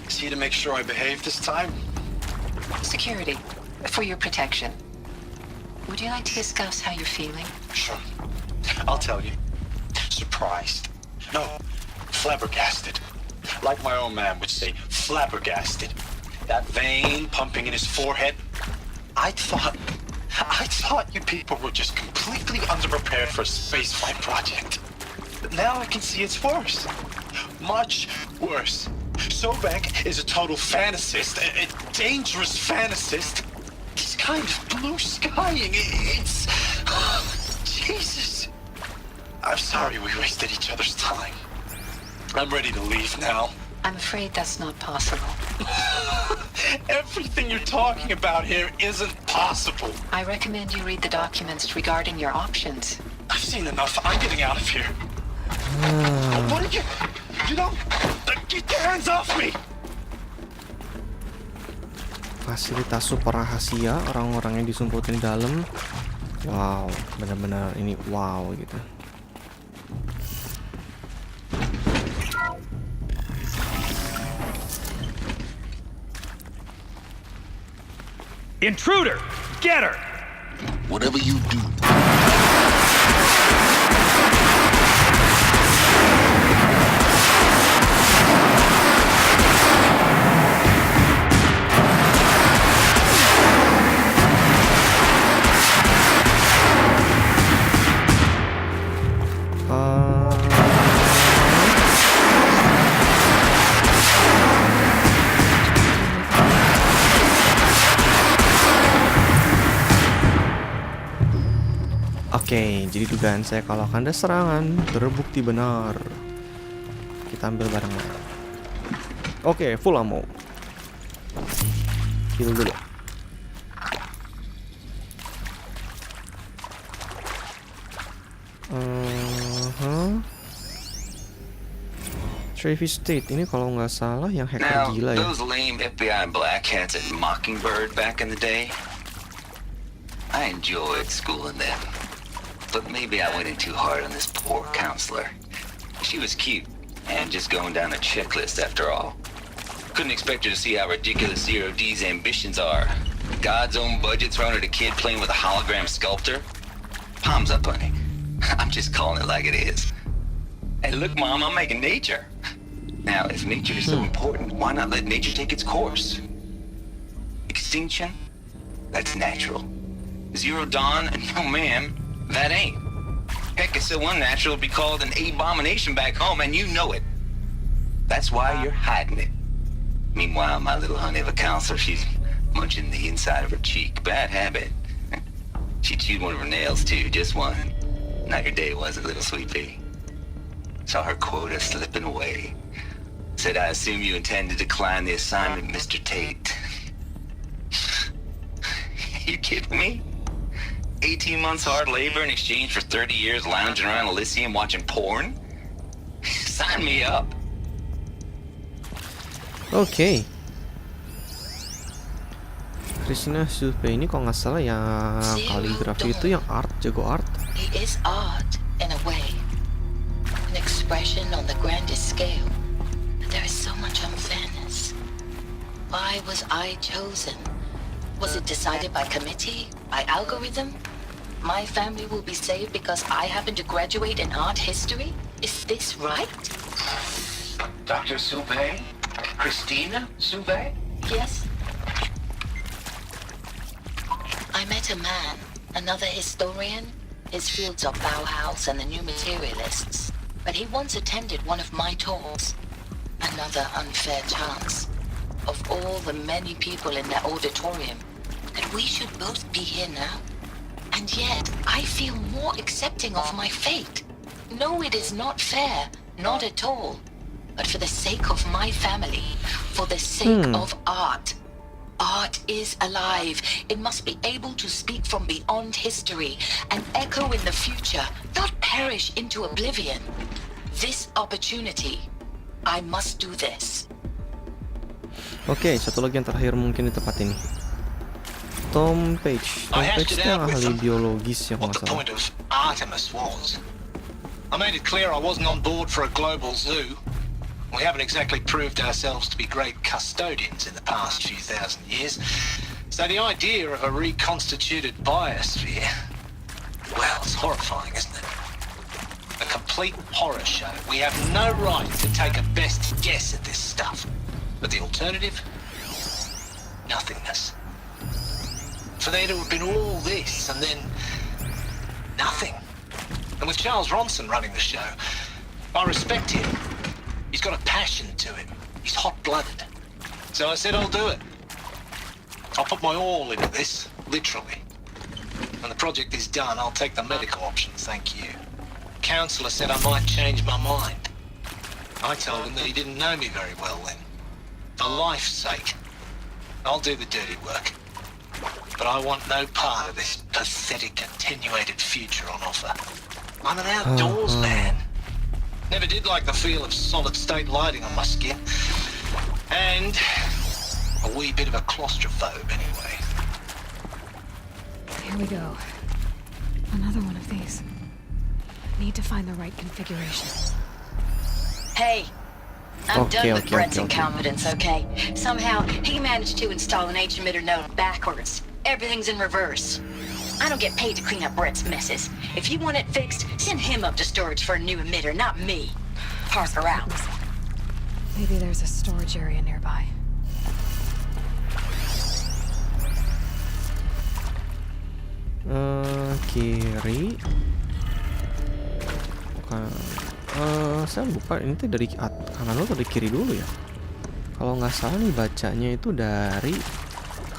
See to make sure I behave this time? Security, for your protection. Would you like to discuss how you're feeling? Sure. I'll tell you. Surprised. No, flabbergasted. Like my own man would say, flabbergasted. That vein pumping in his forehead. I thought you people were just completely underprepared for a spaceflight project. But now I can see it's worse. Much worse. Sobek is a total fantasist, a dangerous fantasist. He's kind of blue skying. It's... Jesus. I'm sorry we wasted each other's time. I'm ready to leave now. I'm afraid that's not possible. Everything you're talking about here isn't possible. I recommend you read the documents regarding your options. I've seen enough. I'm getting out of here. What are you... You don't... Get your hands off me! Fasilitas super rahasia, orang-orang yang disumputin di dalam. Wow, benar-benar ini wow gitu. Intruder! Get her! Whatever you do. Oke, jadi dugaan saya kalau akan ada serangan terbukti benar. Kita ambil barang-barang. Oke, full ammo. Heal dulu. Travis State ini kalau nggak salah yang hacker gila ya. Those lame FBI black hats at Mockingbird back in the day, I enjoyed schooling them. But maybe I went in too hard on this poor counselor. She was cute, and just going down a checklist after all. Couldn't expect her to see how ridiculous Zero D's ambitions are. God's own budget thrown at a kid playing with a hologram sculptor? Palms up, honey. I'm just calling it like it is. Hey, look, Mom, I'm making nature. Now, if nature is so important, why not let nature take its course? Extinction? That's natural. Zero Dawn? No, ma'am. That ain't. Heck, it's so unnatural to be called an abomination back home, and you know it. That's why you're hiding it. Meanwhile, my little honey of a counselor, she's munching the inside of her cheek. Bad habit. She chewed one of her nails, too, just one. Not your day, was it, little sweet pea? Saw her quota slipping away. Said, I assume you intend to decline the assignment, Mr. Tate. You kidding me? 18 months hard labor in exchange for 30 years lounging around Elysium watching porn? Sign me up. Oke. Christina Supe ini kalau nggak salah yang kaligrafi itu yang art, jago art. It is art in a way. An expression on the grandest scale. But there is so much unfairness. Why was I chosen? Was it decided by committee? By algorithm? My family will be saved because I happen to graduate in art history? Is this right? Dr. Suve? Christina Suve? Yes. I met a man, another historian. His fields are Bauhaus and the New Materialists. But he once attended one of my talks. Another unfair chance. Of all the many people in that auditorium, that we should both be here now. And yet, I feel more accepting of my fate. No, it is not fair. Not at all. But for the sake of my family, for the sake of art. Art is alive. It must be able to speak from beyond history and echo in the future, not perish into oblivion. This opportunity, I must do this. Oke, satu lagi yang terakhir mungkin di tempat ini. Tom Page. Tom Page itu yang ahli biologis yang what the point of Artemis was. I made it clear I wasn't on board for a global zoo. We haven't exactly proved ourselves to be great custodians in the past few thousand years. So the idea of a reconstituted biosphere, well, it's horrifying, isn't it? A complete horror show. We have no right to take a best guess at this stuff. But the alternative? Nothingness. For there to have been all this and then nothing. And with Charles Ronson running the show, I respect him. He's got a passion to him. He's hot-blooded. So I said I'll do it. I'll put my all into this, literally. When the project is done, I'll take the medical option, thank you. The counsellor said I might change my mind. I told him that he didn't know me very well then. For life's sake, I'll do the dirty work. But I want no part of this pathetic attenuated future on offer. I'm an outdoors man. Never did like the feel of solid-state lighting on my skin. And a wee bit of a claustrophobe, anyway. Here we go. Another one of these. Need to find the right configuration. Hey, I'm done with Brett's incompetence, okay? Somehow, he managed to install an H-emitter node backwards. Everything's in reverse. I don't get paid to clean up Brett's messes. If you want it fixed, send him up to storage for a new emitter, not me. Parker out. Maybe there's a storage area nearby. Kiri. Saya lupa ini tuh dari kanan atau dari kiri dulu ya. Kalau nggak salah nih bacanya itu dari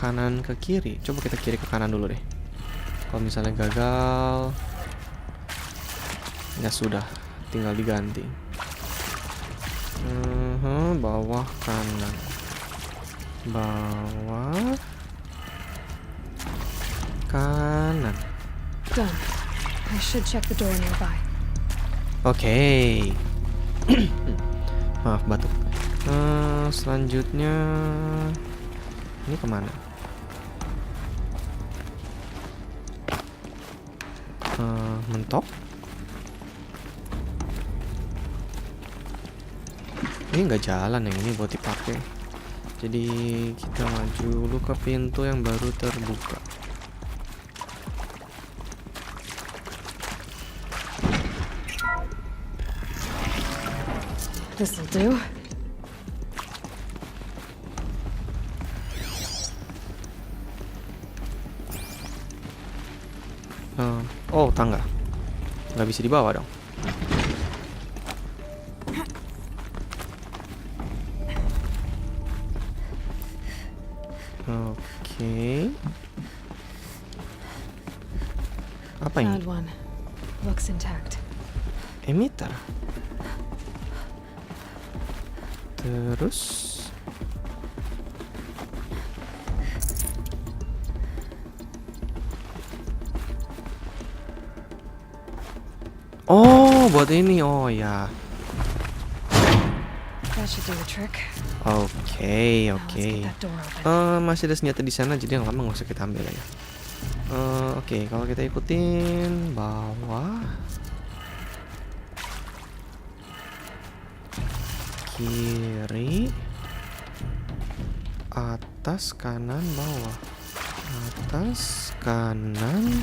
kanan ke kiri. Coba kita kiri ke kanan dulu deh. Kalau misalnya gagal, ya sudah, tinggal diganti. Bawah kanan, bawah kanan. Done. I should check the door nearby. Oke. Maaf batuk. Selanjutnya ini kemana? Mentok. Ini nggak jalan yang ini buat dipakai. Jadi kita maju dulu ke pintu yang baru terbuka. This'll do. Oh, tangga. Nggak bisa dibawa dong. Oke. Apa ini? Found one. Looks intact. Emitter. Terus oh, buat ini. Oh ya. That should do the trick. Oke. Now let's get that door open. Masih ada senjata di sana, jadi yang lama nggak usah kita ambil ya. Oke, kalau kita ikutin bawah, kiri, atas, kanan, bawah, atas, kanan,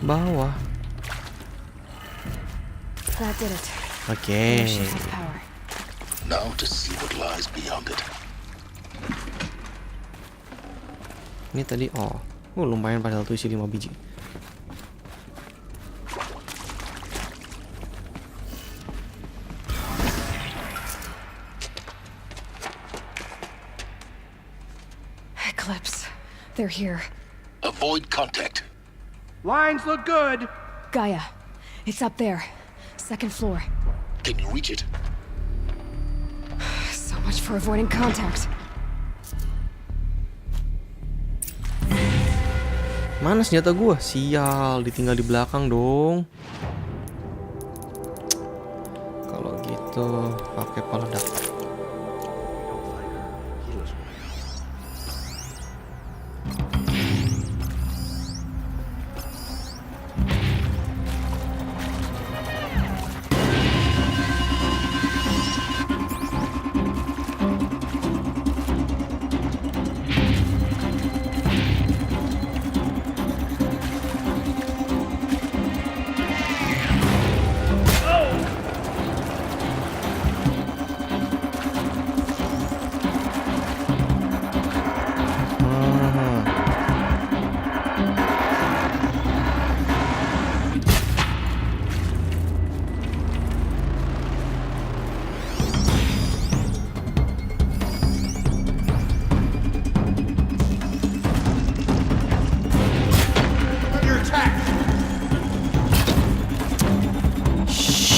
bawah. That did it. Oke. Power. Now to see what lies beyond it. Ini tadi lumayan, padahal tuh isi 5 biji. Eclipse. They're here. Avoid contact. Lines look good. Gaia. It's up there. Second floor. Can you reach it? So much for avoiding contact. Mana senjata gua? Sial, ditinggal di belakang dong. Kalau gitu pakai peledak.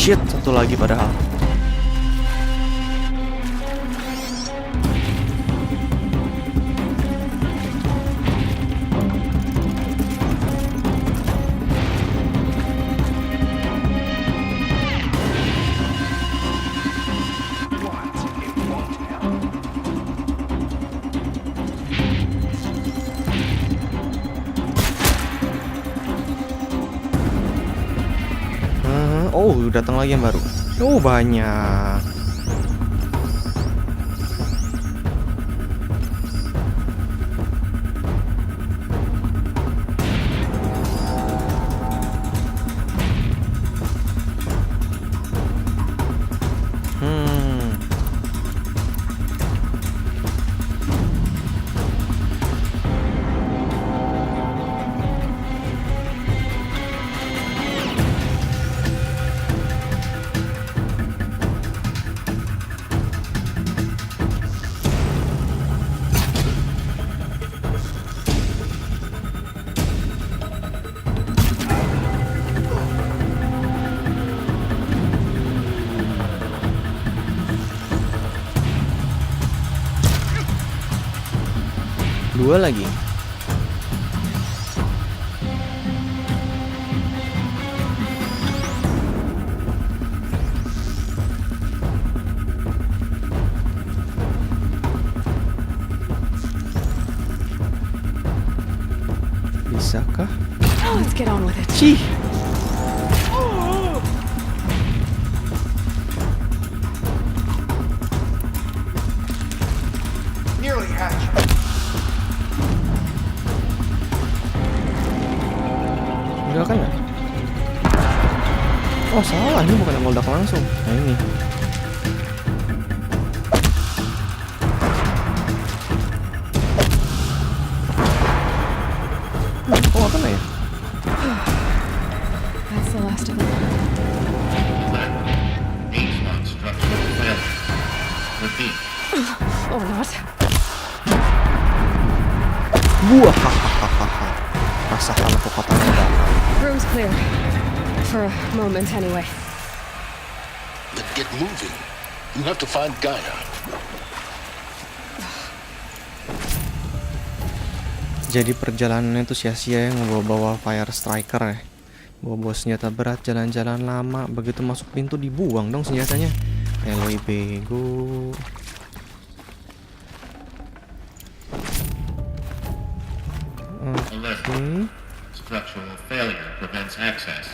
Shit, satu lagi padahal. Oh, datang lagi yang baru. Oh, banyak. Dua lagi. Bisakah? Let's get on with it. Cih. Nearly hatched. Enggak kan ya? Oh salah, ini bukan yang meledak langsung. Nah ini. Oh apa ya? That's the last last of them. H-Lock structural failure. Repeat. Or not. Buahahaha. Rasakan aku kata ledakan. Room's clear. For a moment, anyway. Then get moving. You have to find Gaia. Jadi perjalanannya itu sia-sia ya, ngebawa fire striker ya. Bawa senjata berat, jalan-jalan lama, begitu masuk pintu dibuang dong senjatanya. Eloy bego. Alert. Structural failure prevents access.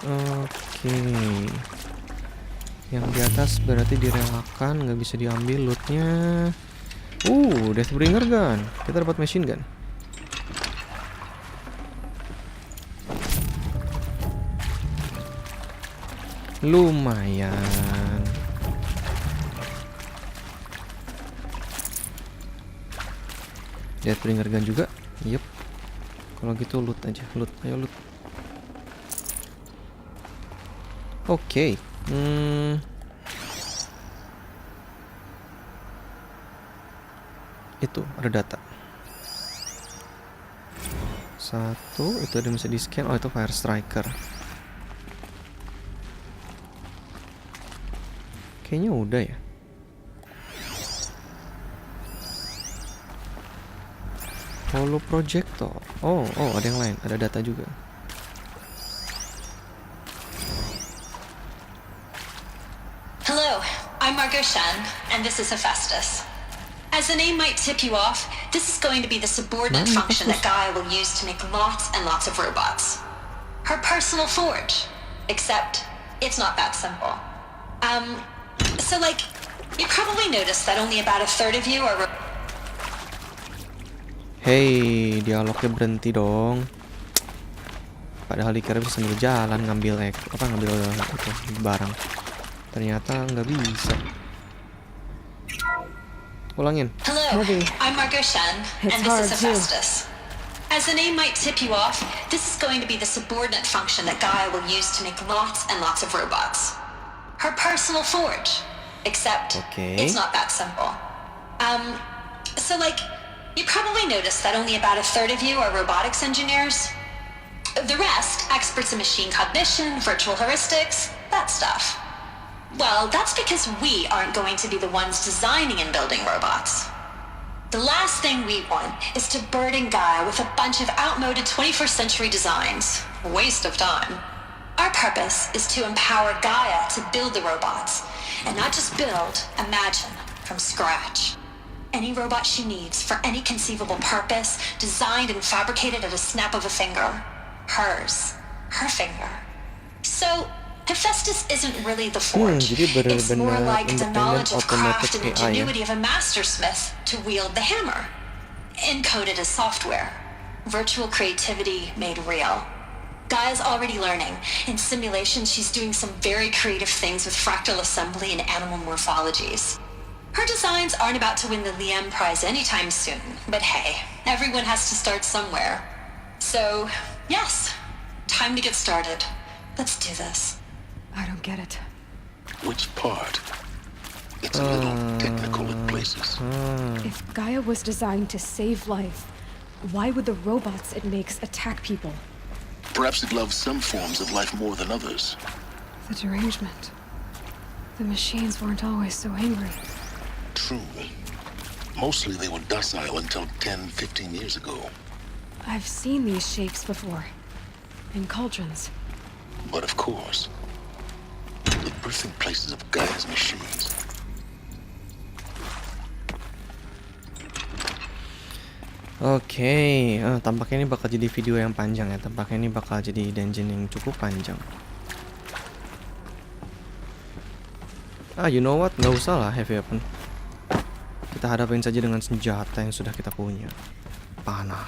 Oke. Yang di atas berarti direlakan, nggak bisa diambil lootnya. Deathbringer gun. Kita dapat machine gun. Lumayan. Deathbringer gun juga. Yep. Kalau gitu loot aja, loot. Ayo loot. Oke. Itu ada data. Satu, itu ada bisa di scan. Oh, itu fire striker. Kayaknya udah ya. Holo projector. Oh, ada yang lain. Ada data juga. Hello, I'm Margot Shen, and this is Hephaestus. As the name might tip you off, this is going to be the subordinate function that Gaia will use to make lots and lots of robots. Her personal forge. Except, it's not that simple. So you probably noticed that only about a third of you are... Hey, dialognya berhenti dong. Padahal dikira bisa sambil jalan ngambil itu barang. Ternyata nggak bisa. Ulangin. Hello, I'm Margot Shen, and this is Hephaestus. As the name might tip you off, this is going to be the subordinate function that Gaia will use to make lots and lots of robots. Her personal forge. Except, it's not that simple. So you probably noticed that only about a third of you are robotics engineers. The rest, experts in machine cognition, virtual heuristics, that stuff. Well, that's because we aren't going to be the ones designing and building robots. The last thing we want is to burden Gaia with a bunch of outmoded 21st century designs. Waste of time. Our purpose is to empower Gaia to build the robots, and not just build, imagine, from scratch. Any robot she needs for any conceivable purpose, designed and fabricated at a snap of a finger. Hers. Her finger. So, Hephaestus isn't really the forge. It's more like the knowledge of craft and ingenuity of a mastersmith to wield the hammer. Encoded as software. Virtual creativity made real. Gaia's already learning. In simulations, she's doing some very creative things with fractal assembly and animal morphologies. Her designs aren't about to win the Liam Prize anytime soon, but hey, everyone has to start somewhere. So, yes, time to get started. Let's do this. I don't get it. Which part? It's a little technical in places. If Gaia was designed to save life, why would the robots it makes attack people? Perhaps it loves some forms of life more than others. The derangement. The machines weren't always so angry. True. Mostly they were docile until 10, 15 years ago. I've seen these shapes before. In cauldrons. But of course, the birthing places of Gaia's machines. Oke, tampaknya ini bakal jadi video yang panjang ya. Tampaknya ini bakal jadi dungeon yang cukup panjang. You know what? Nggak usah lah heavy weapon. Kita hadapin saja dengan senjata yang sudah kita punya. Panah.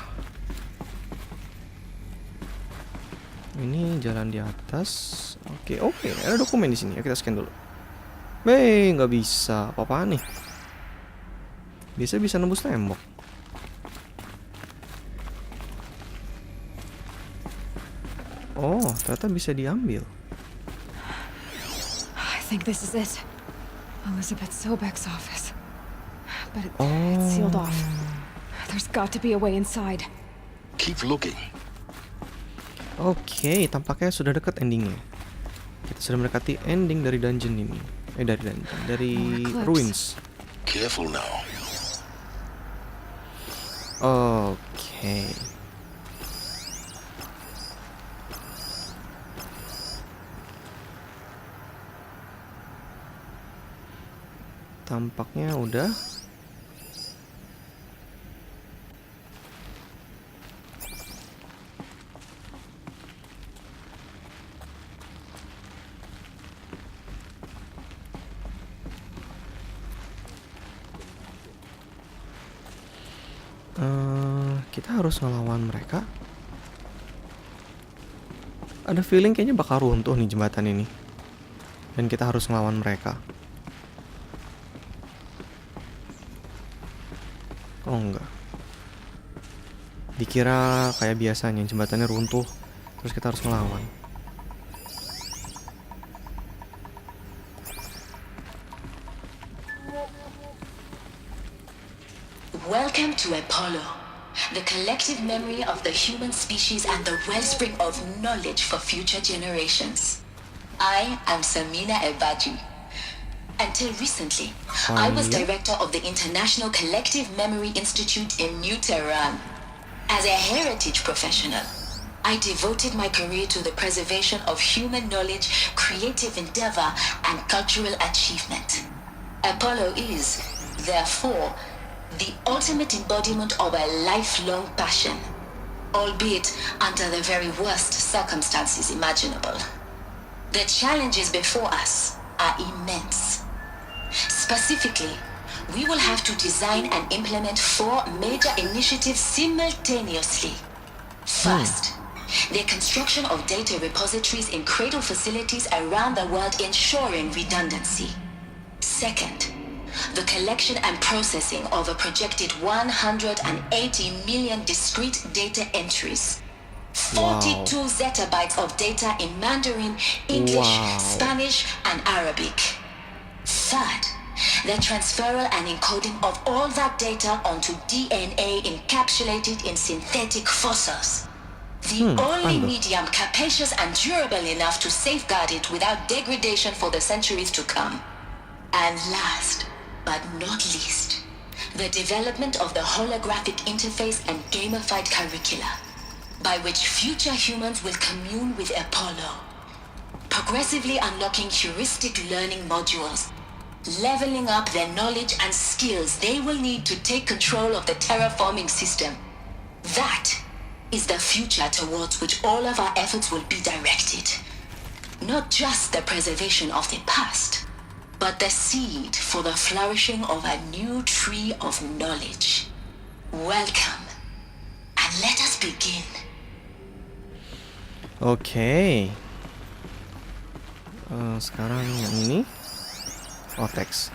Ini jalan di atas. Oke, ada dokumen di sini. Ya, kita scan dulu. Nggak bisa. Apa-apaan nih? Bisa nembus tembok. Oh, ternyata bisa diambil. I think this is it. Elizabeth Sobek's office. But it's sealed off. There's got to be a way inside. Keep looking. Oke, tampaknya sudah dekat endingnya. Kita sudah mendekati ending dari dungeon ini. Dari ruins. Careful now. Oke. Tampaknya udah. Kita harus ngelawan mereka. Ada feeling kayaknya bakal runtuh nih jembatan ini. Dan kita harus ngelawan mereka. Oh enggak. Dikira kayak biasanya jembatannya runtuh, terus kita harus ngelawan. Welcome to Apollo, the collective memory of the human species and the wellspring of knowledge for future generations. I am Samina Ebaji. Until recently, I was director of the International Collective Memory Institute in New Tehran. As a heritage professional, I devoted my career to the preservation of human knowledge, creative endeavor, and cultural achievement. Apollo is, therefore, the ultimate embodiment of a lifelong passion, albeit under the very worst circumstances imaginable. The challenges before us are immense. Specifically, we will have to design and implement 4 major initiatives simultaneously. First, the construction of data repositories in cradle facilities around the world ensuring redundancy. Second, the collection and processing of a projected 180 million discrete data entries. 42 zettabytes of data in Mandarin, English, Spanish, and Arabic. Third, the transferal and encoding of all that data onto DNA encapsulated in synthetic fossils. The only medium capacious and durable enough to safeguard it without degradation for the centuries to come. And last, but not least, the development of the holographic interface and gamified curricula, by which future humans will commune with Apollo, progressively unlocking heuristic learning modules, leveling up their knowledge and skills they will need to take control of the terraforming system. That is the future towards which all of our efforts will be directed. Not just the preservation of the past, but the seed for the flourishing of a new tree of knowledge. Welcome, and let us begin. Oke. Sekarang yang ini. Oh, teks.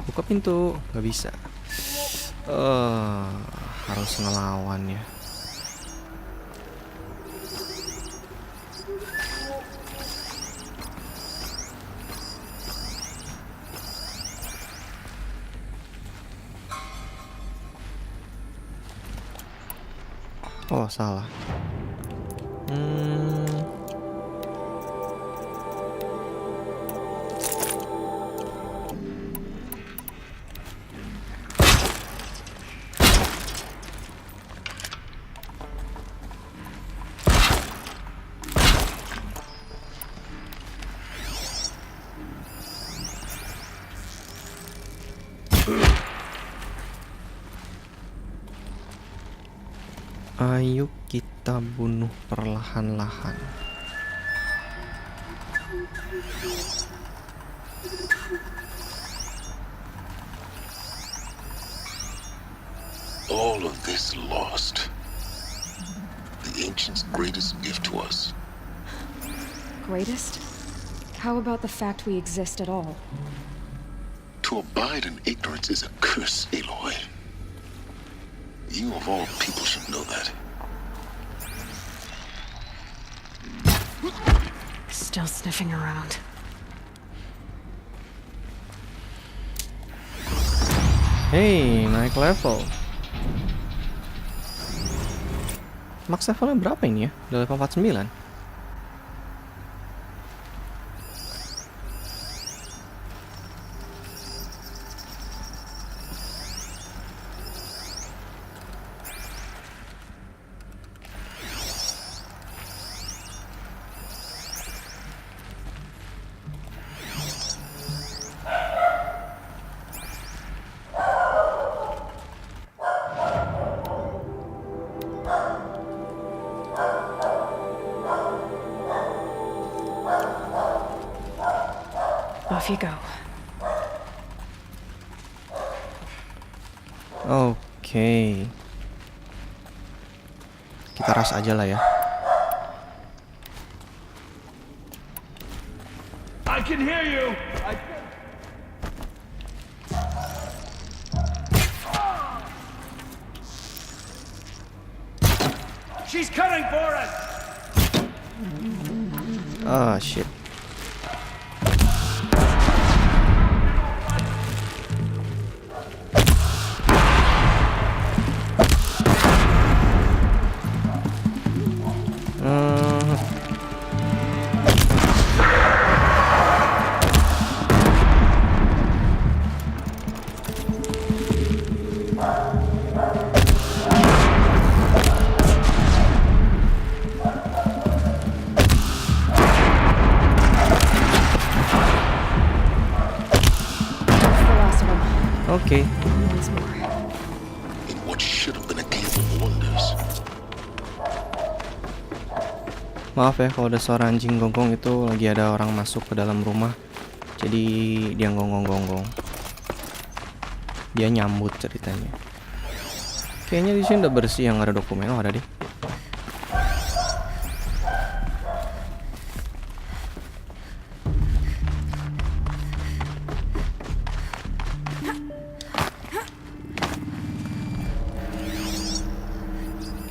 Buka pintu, nggak bisa. Harus ngelawan ya. Oh, salah. Ayo kita bunuh perlahan-lahan. All of this lost. The ancients' greatest gift to us. Greatest? How about the fact we exist at all? To abide in ignorance is a curse, Aloy. You of all people should know that. Still sniffing around. Hey, naik level. Max levelnya berapa ini ya? Udah level 49. Off you go. Oke. Kita ras aja lah ya. I can hear you. She's coming for us. Ah, shit. Oke. In what should have been a cave of wonders. Maaf ya kalau ada suara anjing gonggong, itu lagi ada orang masuk ke dalam rumah. Jadi dia gonggong-gonggong. Dia nyambut ceritanya. Kayaknya di sini udah bersih, yang ada dokumen. Oh, ada deh.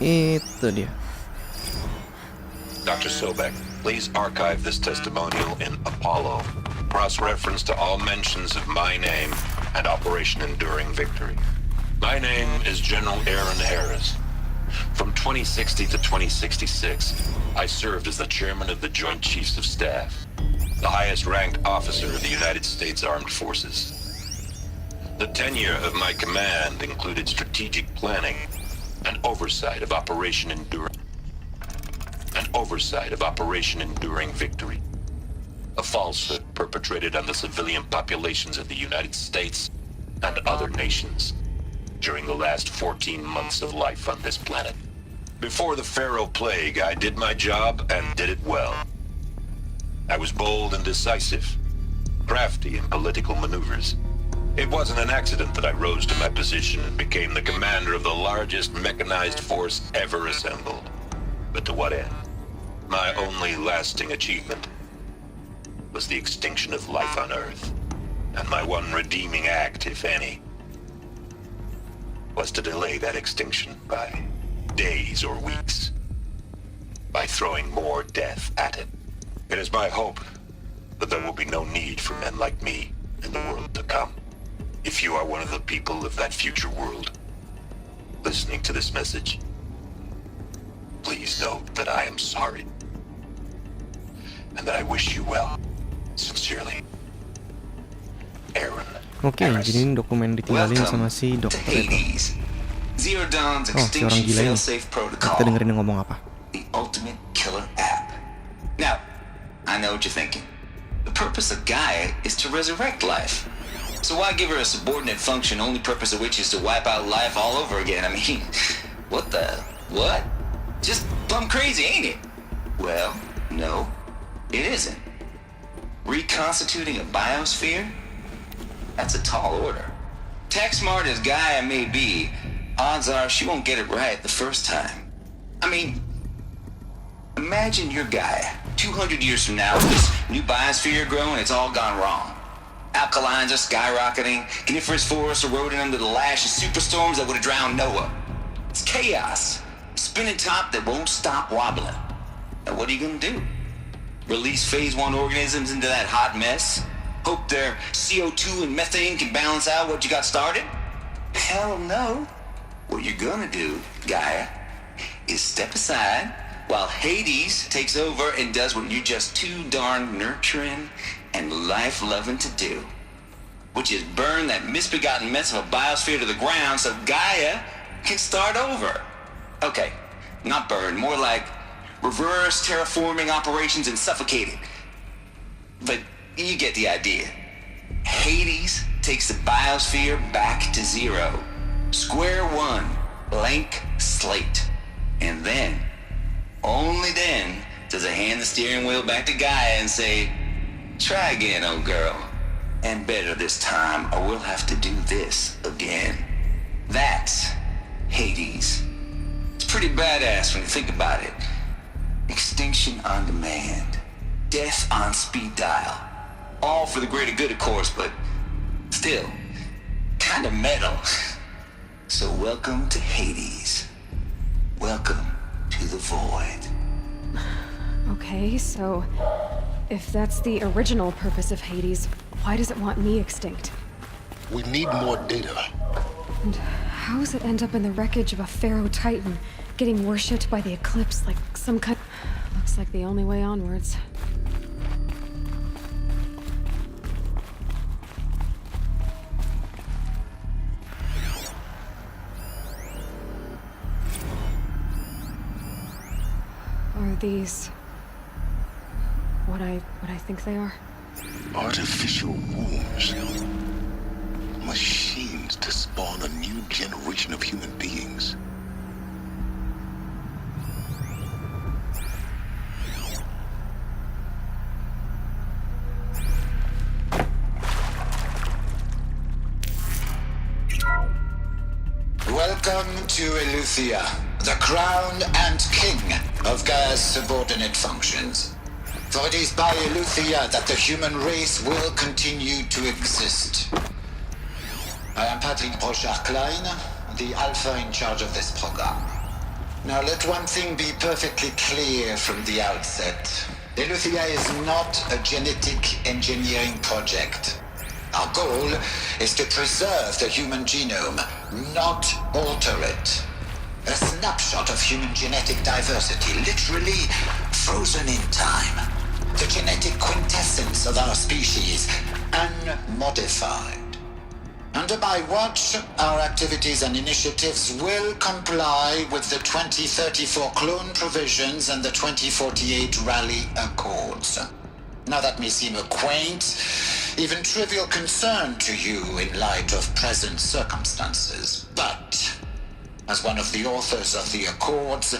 Itu dia. Dr. Sobek, please archive this testimonial in Apollo. Cross-reference to all mentions of my name and Operation Enduring Victory. My name is General Aaron Harris. From 2060 to 2066, I served as the chairman of the Joint Chiefs of Staff, the highest-ranked officer of the United States Armed Forces. The tenure of my command included strategic planning and oversight of Operation Enduring Victory, a falsehood perpetrated on the civilian populations of the United States and other nations during the last 14 months of life on this planet. Before the Pharaoh Plague, I did my job and did it well. I was bold and decisive, crafty in political maneuvers. It wasn't an accident that I rose to my position and became the commander of the largest mechanized force ever assembled. But to what end? My only lasting achievement was the extinction of life on Earth. And my one redeeming act, if any, was to delay that extinction by days or weeks, by throwing more death at it. It is my hope that there will be no need for men like me in the world to come. If you are one of the people of that future world listening to this message, please know that I am sorry and that I wish you well. Sincerely, Aaron. Oke, jadi ini dokumen ditinggalin sama si dokter itu. Zero Dawn's Oh, si orang extinction gila ini. failsafe protocol. Kita dengerin dia ngomong apa. The ultimate killer app. Now, I know what you're thinking. The purpose of Gaia is to resurrect life. So why give her a subordinate function, only purpose of which is to wipe out life all over again? I mean, what? Just plumb crazy, ain't it? Well, no, it isn't. Reconstituting a biosphere? That's a tall order. Tech smart as Gaia may be, odds are she won't get it right the first time. I mean, imagine your Gaia 200 years from now, with this new biosphere growing, it's all gone wrong. Alkalines are skyrocketing, coniferous forests eroding under the lash of superstorms that would have drowned Noah. It's chaos. Spinning top that won't stop wobbling. And what are you gonna do? Release Phase 1 organisms into that hot mess? Hope their CO2 and methane can balance out what you got started? Hell no. What you're gonna do, Gaia, is step aside while Hades takes over and does what you're just too darn nurturing and life-loving to do, which is burn that misbegotten mess of a biosphere to the ground so Gaia can start over. Okay, not burn, more like reverse terraforming operations and suffocate it. But you get the idea. Hades takes the biosphere back to zero. Square one, blank slate. And then, only then, does it hand the steering wheel back to Gaia and say, try again, old girl. And better this time, or we'll have to do this again. That's Hades. It's pretty badass when you think about it. Extinction on demand. Death on speed dial. All for the greater good, of course, but still, kind of metal. So welcome to Hades. Welcome to the void. Okay, so if that's the original purpose of Hades, why does it want me extinct? We need more data. And how does it end up in the wreckage of a Pharaoh Titan, getting worshipped by the Eclipse like some kind... Looks like the only way onwards. Are these... what I think they are? Artificial wombs. Machines to spawn a new generation of human beings. Welcome to Eleuthia, the crown and king of Gaia's subordinate functions. For it is by Eleuthia that the human race will continue to exist. I am Patrick Brochard-Klein, the Alpha in charge of this program. Now let one thing be perfectly clear from the outset. Eleuthia is not a genetic engineering project. Our goal is to preserve the human genome, not alter it. A snapshot of human genetic diversity, literally frozen in time. The genetic quintessence of our species, unmodified. Under my watch, our activities and initiatives will comply with the 2034 clone provisions and the 2048 Rally Accords. Now that may seem a quaint, even trivial concern to you in light of present circumstances, but as one of the authors of the Accords,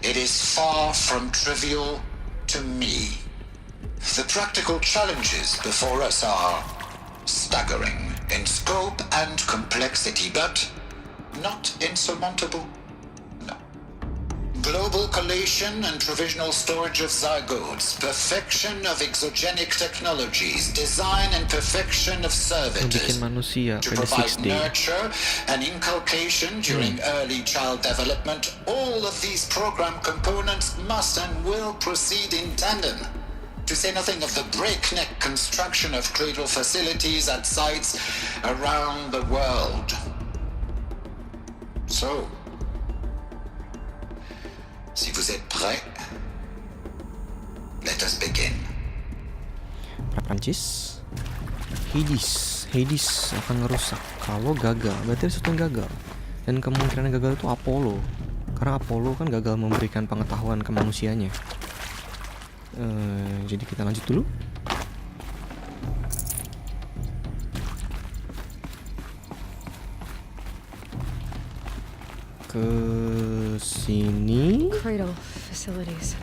it is far from trivial to me. The practical challenges before us are staggering in scope and complexity, but not insurmountable. No. Global collation and provisional storage of zygotes, perfection of exogenic technologies, design and perfection of servitors, to provide nurture and inculcation during early child development. All of these program components must and will proceed in tandem. To say nothing of the breakneck construction of cradle facilities at sites around the world. So, si vous êtes prêts, let us begin. Prancis. Hades akan ngerusak kalau gagal. Berarti ada sesuatu yang gagal. Dan kemungkinan gagal itu Apollo. Karena Apollo kan gagal memberikan pengetahuan ke manusianya. Jadi kita lanjut dulu. Ke sini. Cradle facilities.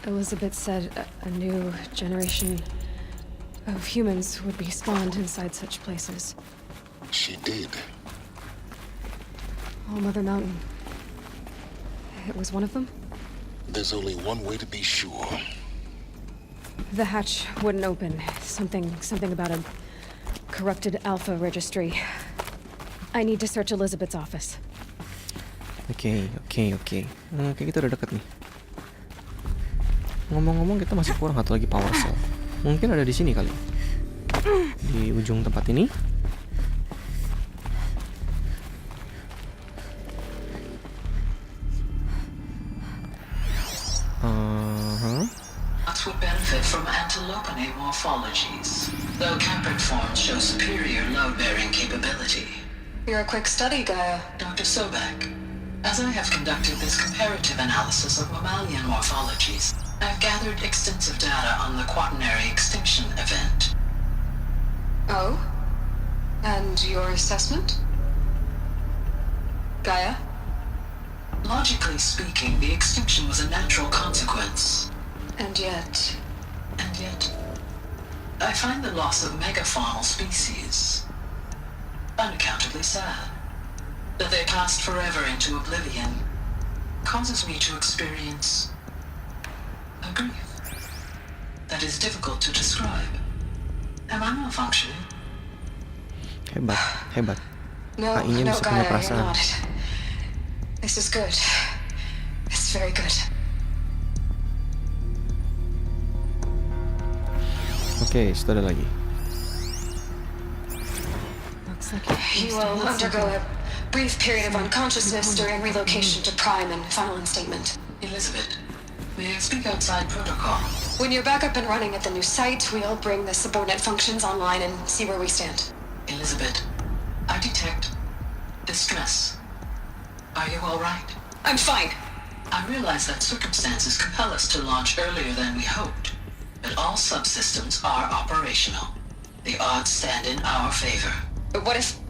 Elizabeth said a new generation of humans would be spawned inside such places. She did. All Mother Mountain. It was one of them? There's only one way to be sure. The hatch wouldn't open. Something about a corrupted Alpha registry. I need to search Elizabeth's office. Oke. Oke, kita udah deket nih. Ngomong-ngomong, kita masih kurang satu lagi power cell. Mungkin ada di sini kali. Di ujung tempat ini. Nuts would benefit from antilopine morphologies, though Capricorns show superior load-bearing capability. You're a quick study, Gaia. Dr. Sobek, as I have conducted this comparative analysis of mammalian morphologies, I've gathered extensive data on the quaternary extinction event. Oh? And your assessment? Gaia? Logically speaking, the extinction was a natural consequence. And yet, I find the loss of megafaunal species unaccountably sad. That they passed forever into oblivion causes me to experience a grief that is difficult to describe. Am I malfunctioning? Hebat. no, AI-nya no, bisa punya Gaia, you're perasaan. not. This is good. It's very good. Oke, situ ada lagi. You will undergo a brief period of unconsciousness during relocation to Prime and final instatement. Elizabeth, may I speak outside protocol? When you're back up and running at the new site, we'll bring the subordinate functions online and see where we stand. Elizabeth, I detect distress. Are you all right? I'm fine. I realize that circumstances compel us to launch earlier than we hoped, but all subsystems are operational. The odds stand in our favor. But what if...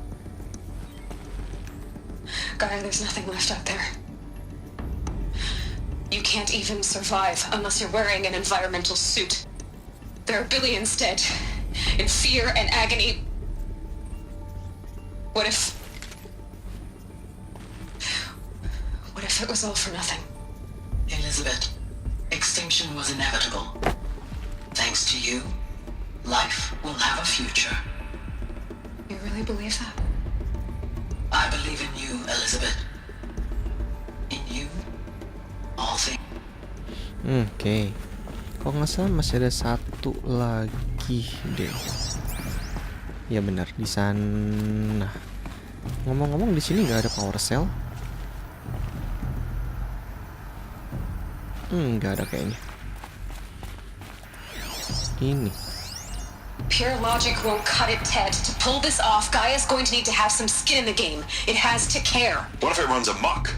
Gaia, there's nothing left out there. You can't even survive unless you're wearing an environmental suit. There are billions dead, in fear and agony. What if it was all for nothing? Elizabeth, extinction was inevitable. Thanks to you, life will have a future. You really believe that? I believe in you, Elizabeth. In you, all things. Oke. Kalau nggak salah masih ada satu lagi deh. Ya benar, di sana. Ngomong-ngomong, di sini nggak ada power cell. Nggak ada kayaknya. Ini. Pure logic won't cut it, Ted. To pull this off, Gaia's going to need to have some skin in the game. It has to care. What if it runs amok?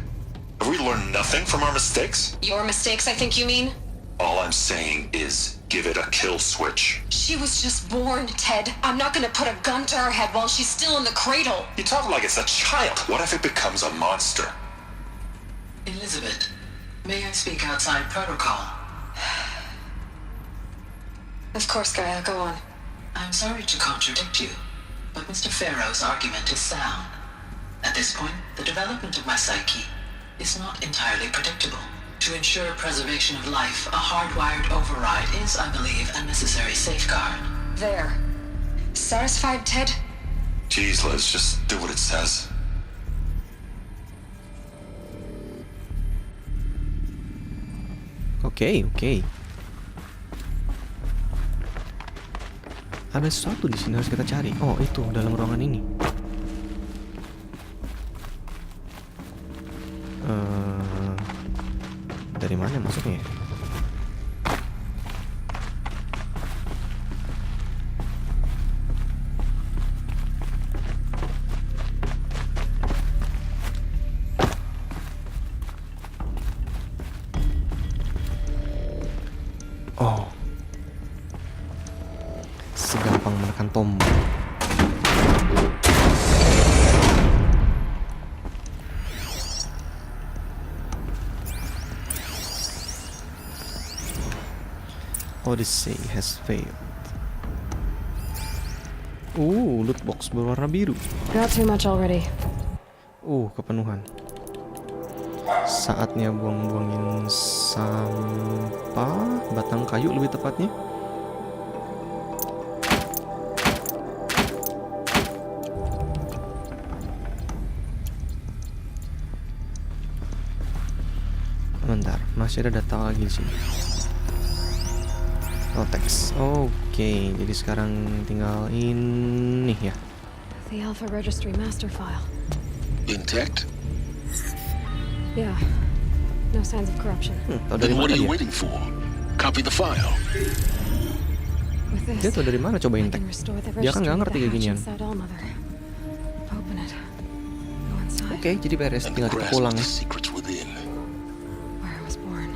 Have we learned nothing from our mistakes? Your mistakes, I think you mean? All I'm saying is give it a kill switch. She was just born, Ted. I'm not gonna put a gun to her head while she's still in the cradle. You talk like it's a child. What if it becomes a monster? Elizabeth, may I speak outside protocol? Of course, Gaia, go on. I'm sorry to contradict you, but Mr. Farrow's argument is sound. At this point, the development of my psyche is not entirely predictable. To ensure preservation of life, a hardwired override is, I believe, a necessary safeguard. There. Satisfied, Ted? Jeez, Liz, just do what it says. Oke. Ada sesuatu di sini harus kita cari. Oh, itu dalam ruangan ini. Dari mana masuknya? Oh. Segampang menekan tombol. Odyssey has failed. Loot box berwarna biru. Got too much already. Kepenuhan. Saatnya buang-buangin sampah, batang kayu lebih tepatnya. Masih ada data lagi di sini. Oh, teks. Oke, jadi sekarang tinggal ini ya. The Alpha Registry master file. Intact? Yeah. No signs of corruption. Then what are you waiting for? Copy the file. With this, Dia tau dari mana coba I intek? can restore the Dia kan registry nggak with ngerti the kayak hatch ginian. inside Allmother. Open it. Go inside. Oke, jadi beres. And Tinggal kita grasp pulang the ya. secrets within. Where I was born.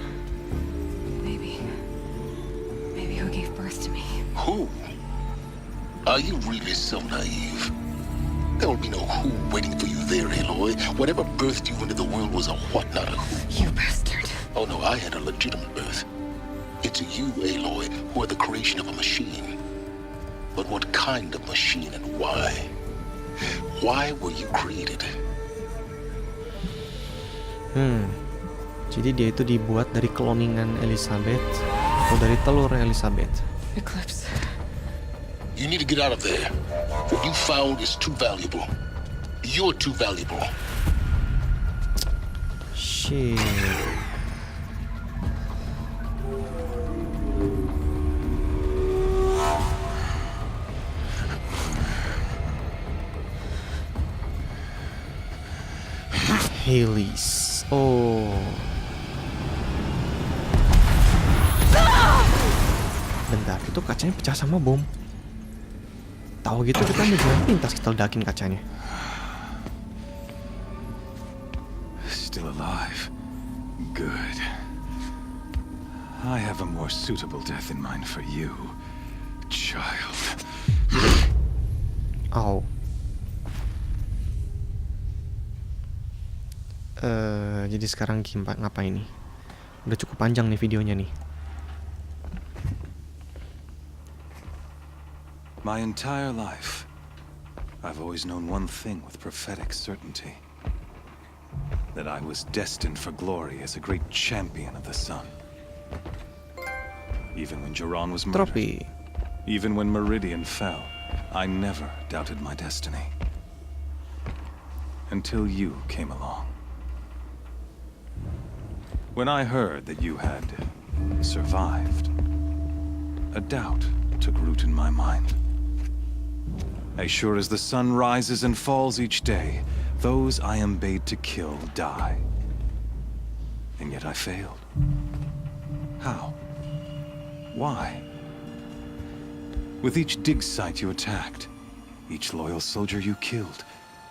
Maybe who gave birth to me. Who? Are you really so naive? There will be no who waiting for you there, Aloy. Whatever birthed you into the world was a what, not a who. You bastard. Oh no, I had a legitimate birth. It's you, Aloy, who are the creation of a machine. But what kind of machine and why? Why were you created? Jadi dia itu dibuat dari kloningan Elizabeth atau dari telur Elizabeth. Eclipse. You need to get out of there. What you found is too valuable. You're too valuable. Shit. Helios. Oh. Bentar, itu kacanya pecah sama bom. Tahu gitu kita ambil jalan pintas, kita ledakin kacanya. Still alive. Good. I have a more suitable death in mind for you, child. Ow. Jadi sekarang ngapain nih? Udah cukup panjang nih videonya nih. My entire life, I've always known one thing with prophetic certainty. That I was destined for glory as a great champion of the sun. Even when Jiran was murdered, even when Meridian fell, I never doubted my destiny. Until you came along. When I heard that you had survived, a doubt took root in my mind. As sure as the sun rises and falls each day, those I am bade to kill die. And yet I failed. How? Why? With each dig site you attacked, each loyal soldier you killed,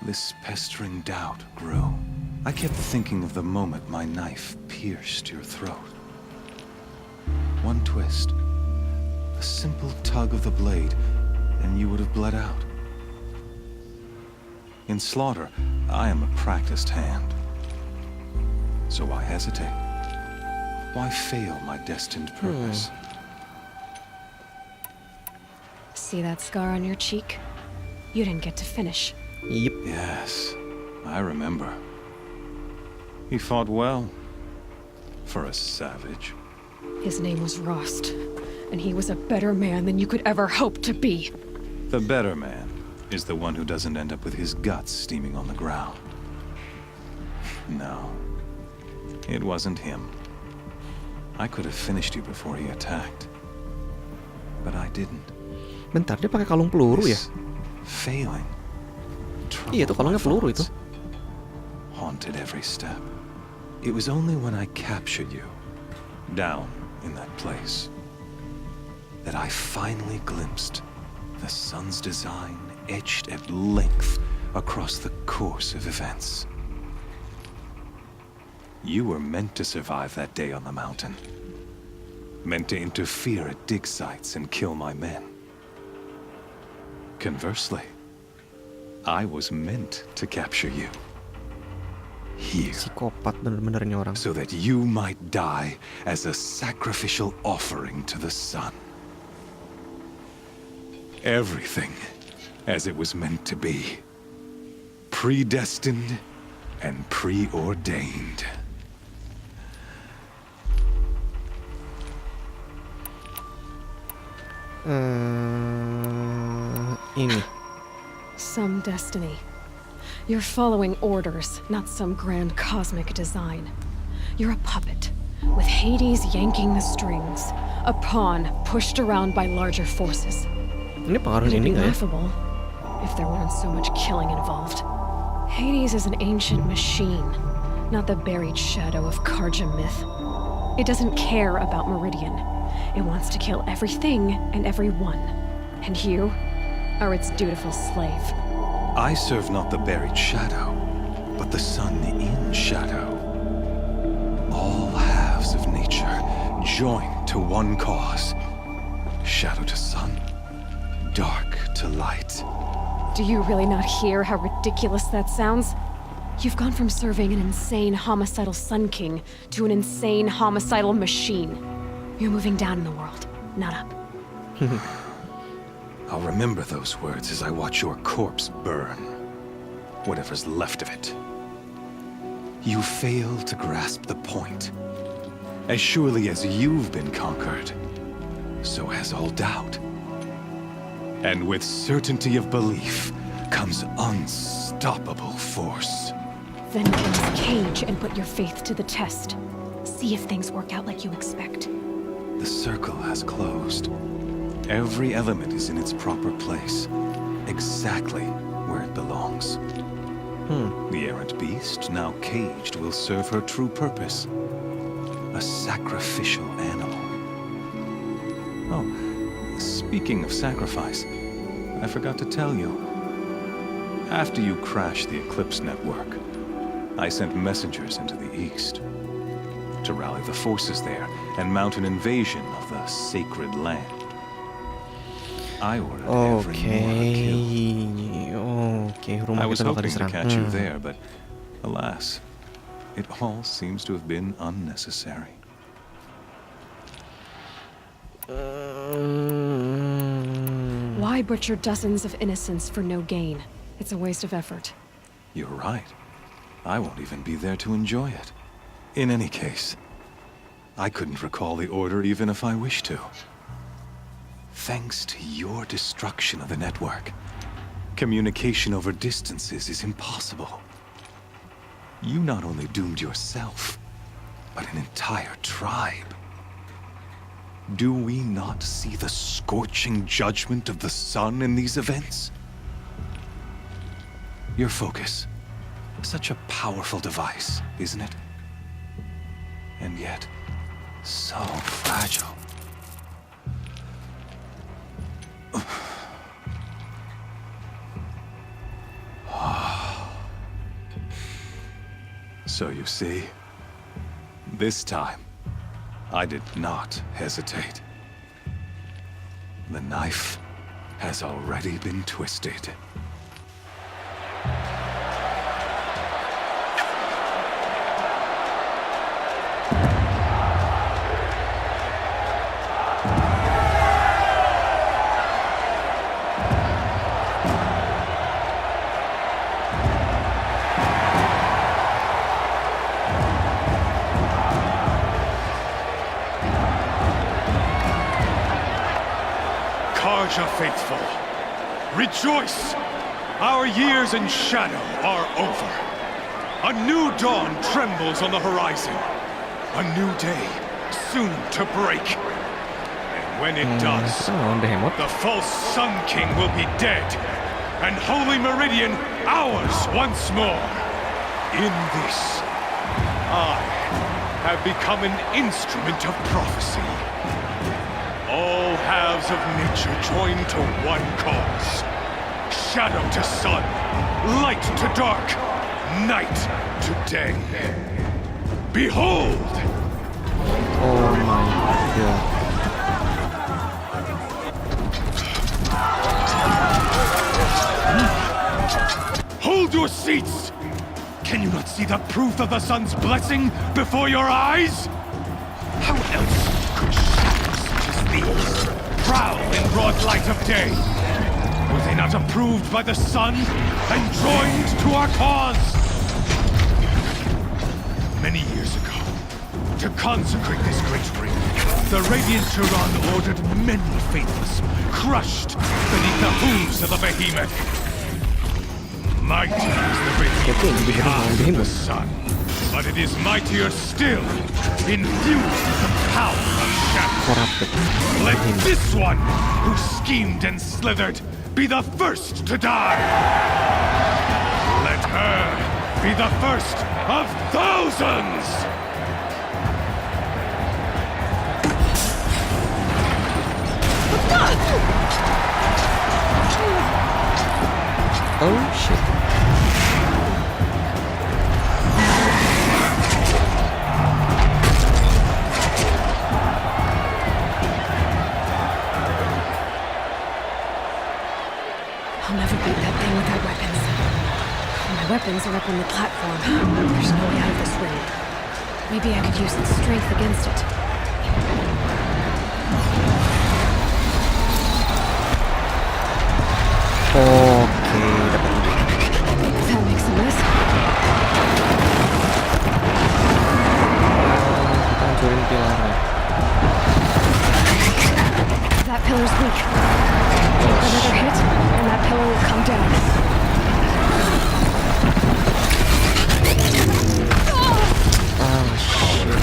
this pestering doubt grew. I kept thinking of the moment my knife pierced your throat. One twist, a simple tug of the blade, and you would have bled out. In slaughter, I am a practiced hand. So why hesitate? Why fail my destined purpose? See that scar on your cheek? You didn't get to finish. Yep. Yes, I remember. He fought well. For a savage. His name was Rost, and he was a better man than you could ever hope to be. The better man is the one who doesn't end up with his guts steaming on the ground. No, it wasn't him. I could have finished you before he attacked. But I didn't. Bentar, dia pakai kalung peluru ya? Failing. Iya, itu kalungnya peluru itu. Haunted every step. It was only when I captured you, down in that place, that I finally glimpsed the sun's design etched at length across the course of events. You were meant to survive that day on the mountain. Meant to interfere at dig sites and kill my men. Conversely, I was meant to capture you. Here. Psikopat bener-bener ini orang. So that you might die as a sacrificial offering to the sun. Everything as it was meant to be. Predestined and preordained. Ini. Some destiny. You're following orders, not some grand cosmic design. You're a puppet, with Hades yanking the strings. A pawn pushed around by larger forces. Ini pengaruh It'd ini be nggak ya? laughable if there weren't so much killing involved. Hades is an ancient machine, not the buried shadow of Karja myth. It doesn't care about Meridian. It wants to kill everything and everyone. And you are its dutiful slave. I serve not the buried shadow, but the sun in shadow. All halves of nature joined to one cause. Shadow to sun, dark to light. Do you really not hear how ridiculous that sounds? You've gone from serving an insane homicidal Sun King to an insane homicidal machine. You're moving down in the world, not up. I'll remember those words as I watch your corpse burn. Whatever's left of it. You fail to grasp the point. As surely as you've been conquered, so has all doubt. And with certainty of belief comes unstoppable force. Then close the cage and put your faith to the test. See if things work out like you expect. The circle has closed. Every element is in its proper place, exactly where it belongs. The errant beast, now caged, will serve her true purpose. A sacrificial animal. Oh, speaking of sacrifice, I forgot to tell you. After you crashed the Eclipse network, I sent messengers into the east to rally the forces there and mount an invasion of the sacred land. I ordered every killed. I was hoping to catch you there, but alas, it all seems to have been unnecessary. Why butcher dozens of innocents for no gain? It's a waste of effort. You're right. I won't even be there to enjoy it. In any case, I couldn't recall the order even if I wished to. Thanks to your destruction of the network, communication over distances is impossible. You not only doomed yourself, but an entire tribe. Do we not see the scorching judgment of the sun in these events? Your focus. Such a powerful device, isn't it? And yet, so fragile. So you see, this time, I did not hesitate. The knife has already been twisted. Faithful, rejoice! Our years in shadow are over. A new dawn trembles on the horizon. A new day soon to break. And when it does, the false Sun King will be dead, and Holy Meridian ours once more. In this, I have become an instrument of prophecy. All halves of nature join to one cause. Shadow to sun, light to dark, night to day. Behold! Oh my god. Hold your seats! Can you not see the proof of the sun's blessing before your eyes? How else could shadows such as these prowl in broad light of day? Were they not approved by the sun and joined to our cause? Many years ago, to consecrate this great ring, the Radiant Turan ordered many faithless crushed beneath the hooves of the behemoth. Mighty is the Radiant beyond the sun. But it is mightier still, infused with the power of shadow. Let this one, who schemed and slithered, be the first to die. Let her be the first of thousands! Oh shit. I'll never beat that thing without weapons. My weapons are up on the platform. There's no way out of this ring. Maybe I could use its strength against it. Oke, dapat ide. That makes a mess. Kita hancurin pilarnya. That pillar's weak. Another hit, and that pillar will come down. Oh shit.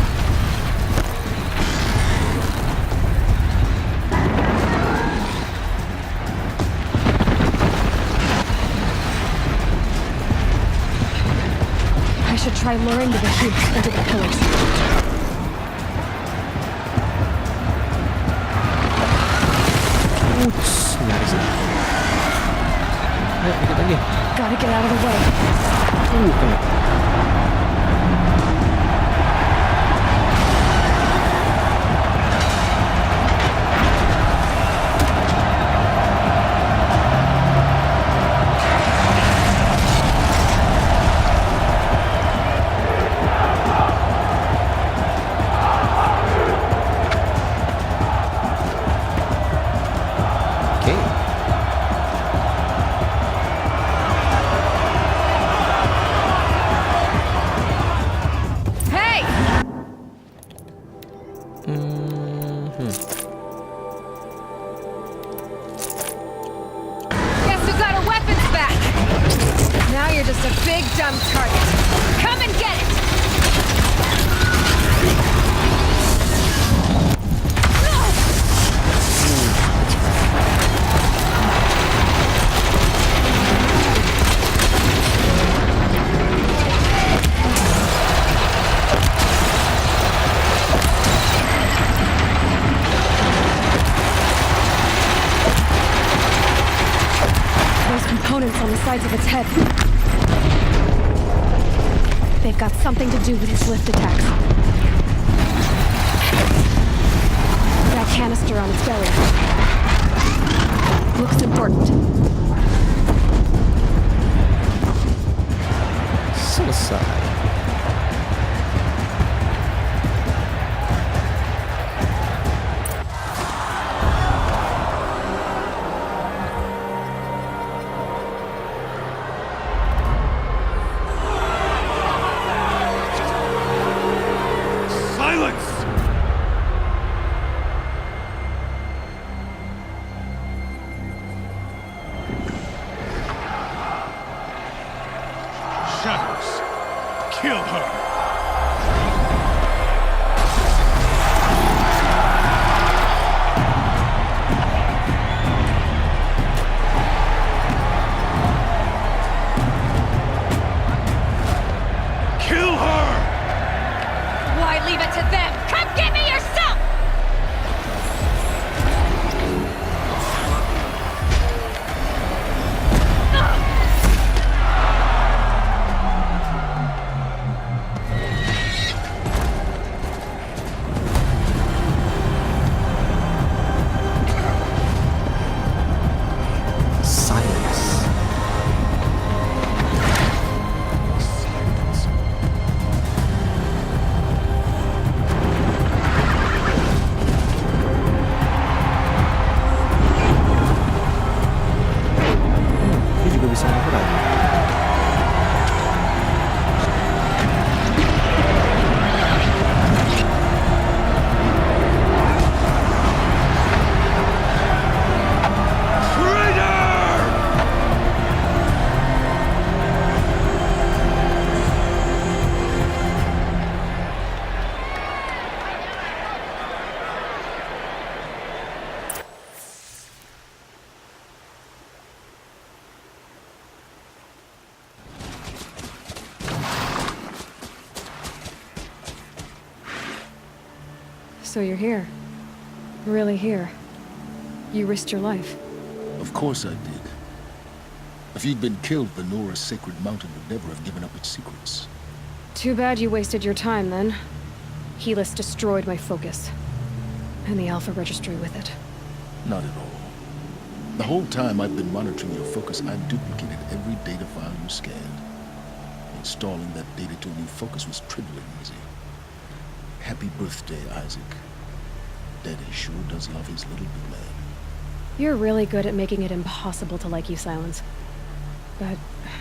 I should try luring the heat into the pillars. Uts, nyaris. Ayo, dikit lagi. Gotta get out of the way. Kena. Guess who got her weapons back? Now you're just a big dumb target. Come and get it! Components on the sides of its head. They've got something to do with its lift attacks. That canister on its belly. Looks important. Selesai. Shadows, kill her! Kill her! Why leave it to them? Come get me yourself! So you're here. Really here. You risked your life. Of course I did. If you'd been killed, the Nora's sacred mountain would never have given up its secrets. Too bad you wasted your time, then. Helis destroyed my focus. And the Alpha Registry with it. Not at all. The whole time I've been monitoring your focus, I've duplicated every data file you scanned. Installing that data to a new focus was trivially easy. Happy birthday, Isaac. Daddy sure does love his little big man. You're really good at making it impossible to like you, Silence. But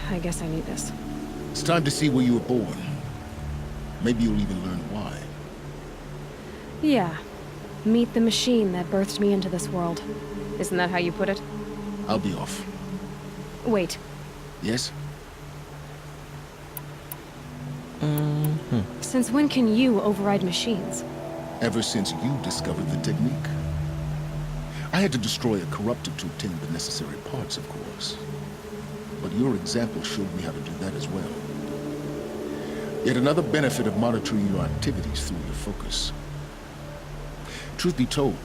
I guess I need this. It's time to see where you were born. Maybe you'll even learn why. Yeah. Meet the machine that birthed me into this world. Isn't that how you put it? I'll be off. Wait. Yes? Since when can you override machines? Ever since you discovered the technique. I had to destroy a corruptor to obtain the necessary parts, of course. But your example showed me how to do that as well. Yet another benefit of monitoring your activities through your focus. Truth be told,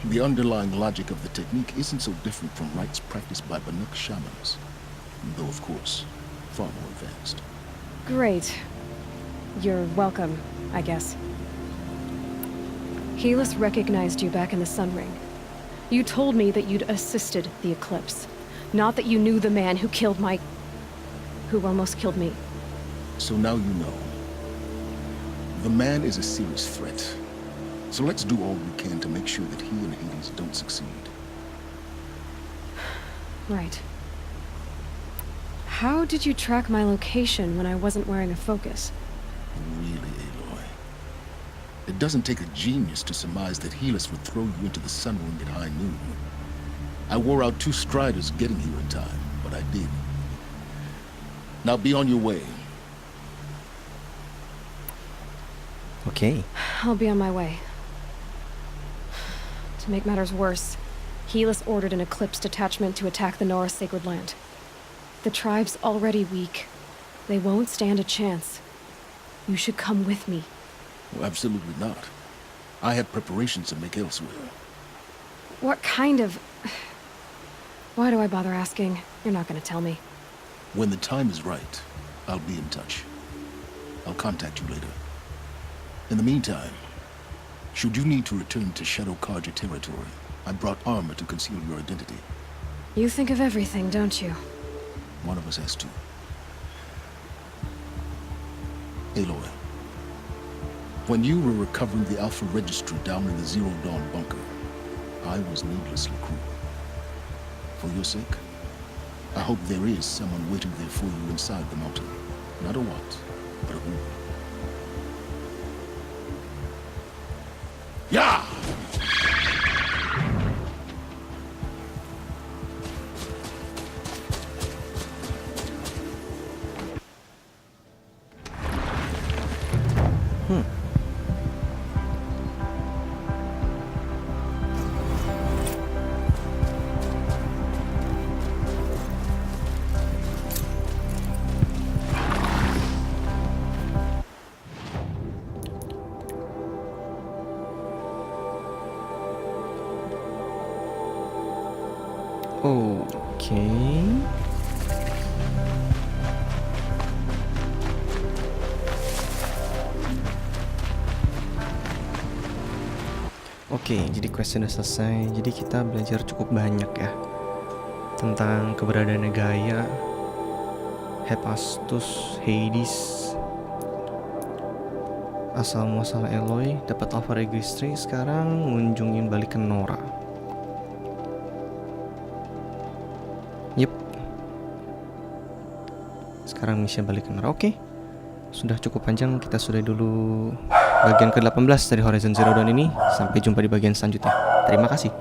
the underlying logic of the technique isn't so different from rites practiced by Banuk shamans. Though, of course, far more advanced. Great. You're welcome, I guess. Helis recognized you back in the Sun Ring. You told me that you'd assisted the Eclipse. Not that you knew the man who killed who almost killed me. So now you know. The man is a serious threat. So let's do all we can to make sure that he and Hades don't succeed. Right. How did you track my location when I wasn't wearing a focus? Really, Aloy? It doesn't take a genius to surmise that Helis would throw you into the Sun Ring at high noon. I wore out 2 striders getting here in time, but I did. Now be on your way. Okay. I'll be on my way. To make matters worse, Helis ordered an Eclipse detachment to attack the Nora Sacred Land. The tribe's already weak. They won't stand a chance. You should come with me. Well, absolutely not. I have preparations to make elsewhere. What kind of... Why do I bother asking? You're not gonna tell me. When the time is right, I'll be in touch. I'll contact you later. In the meantime, should you need to return to Shadow Karja territory, I brought armor to conceal your identity. You think of everything, don't you? One of us has to. Aloy, when you were recovering the Alpha Registry down in the Zero Dawn bunker, I was needlessly cruel. For your sake, I hope there is someone waiting there for you inside the mountain. Not a what, but a who. Yeah! Okay. Oke, jadi quest udah selesai. Jadi kita belajar cukup banyak ya tentang keberadaannya Gaia, Hephaestus, Hades, asal muasal Aloy, dapat Alpha Registry. Sekarang ngunjungin balik ke Nora. Yep. Sekarang misi balik ke Nora. Oke. Sudah cukup panjang, kita sudah dulu bagian ke-18 dari Horizon Zero Dawn ini. Sampai jumpa di bagian selanjutnya. Terima kasih.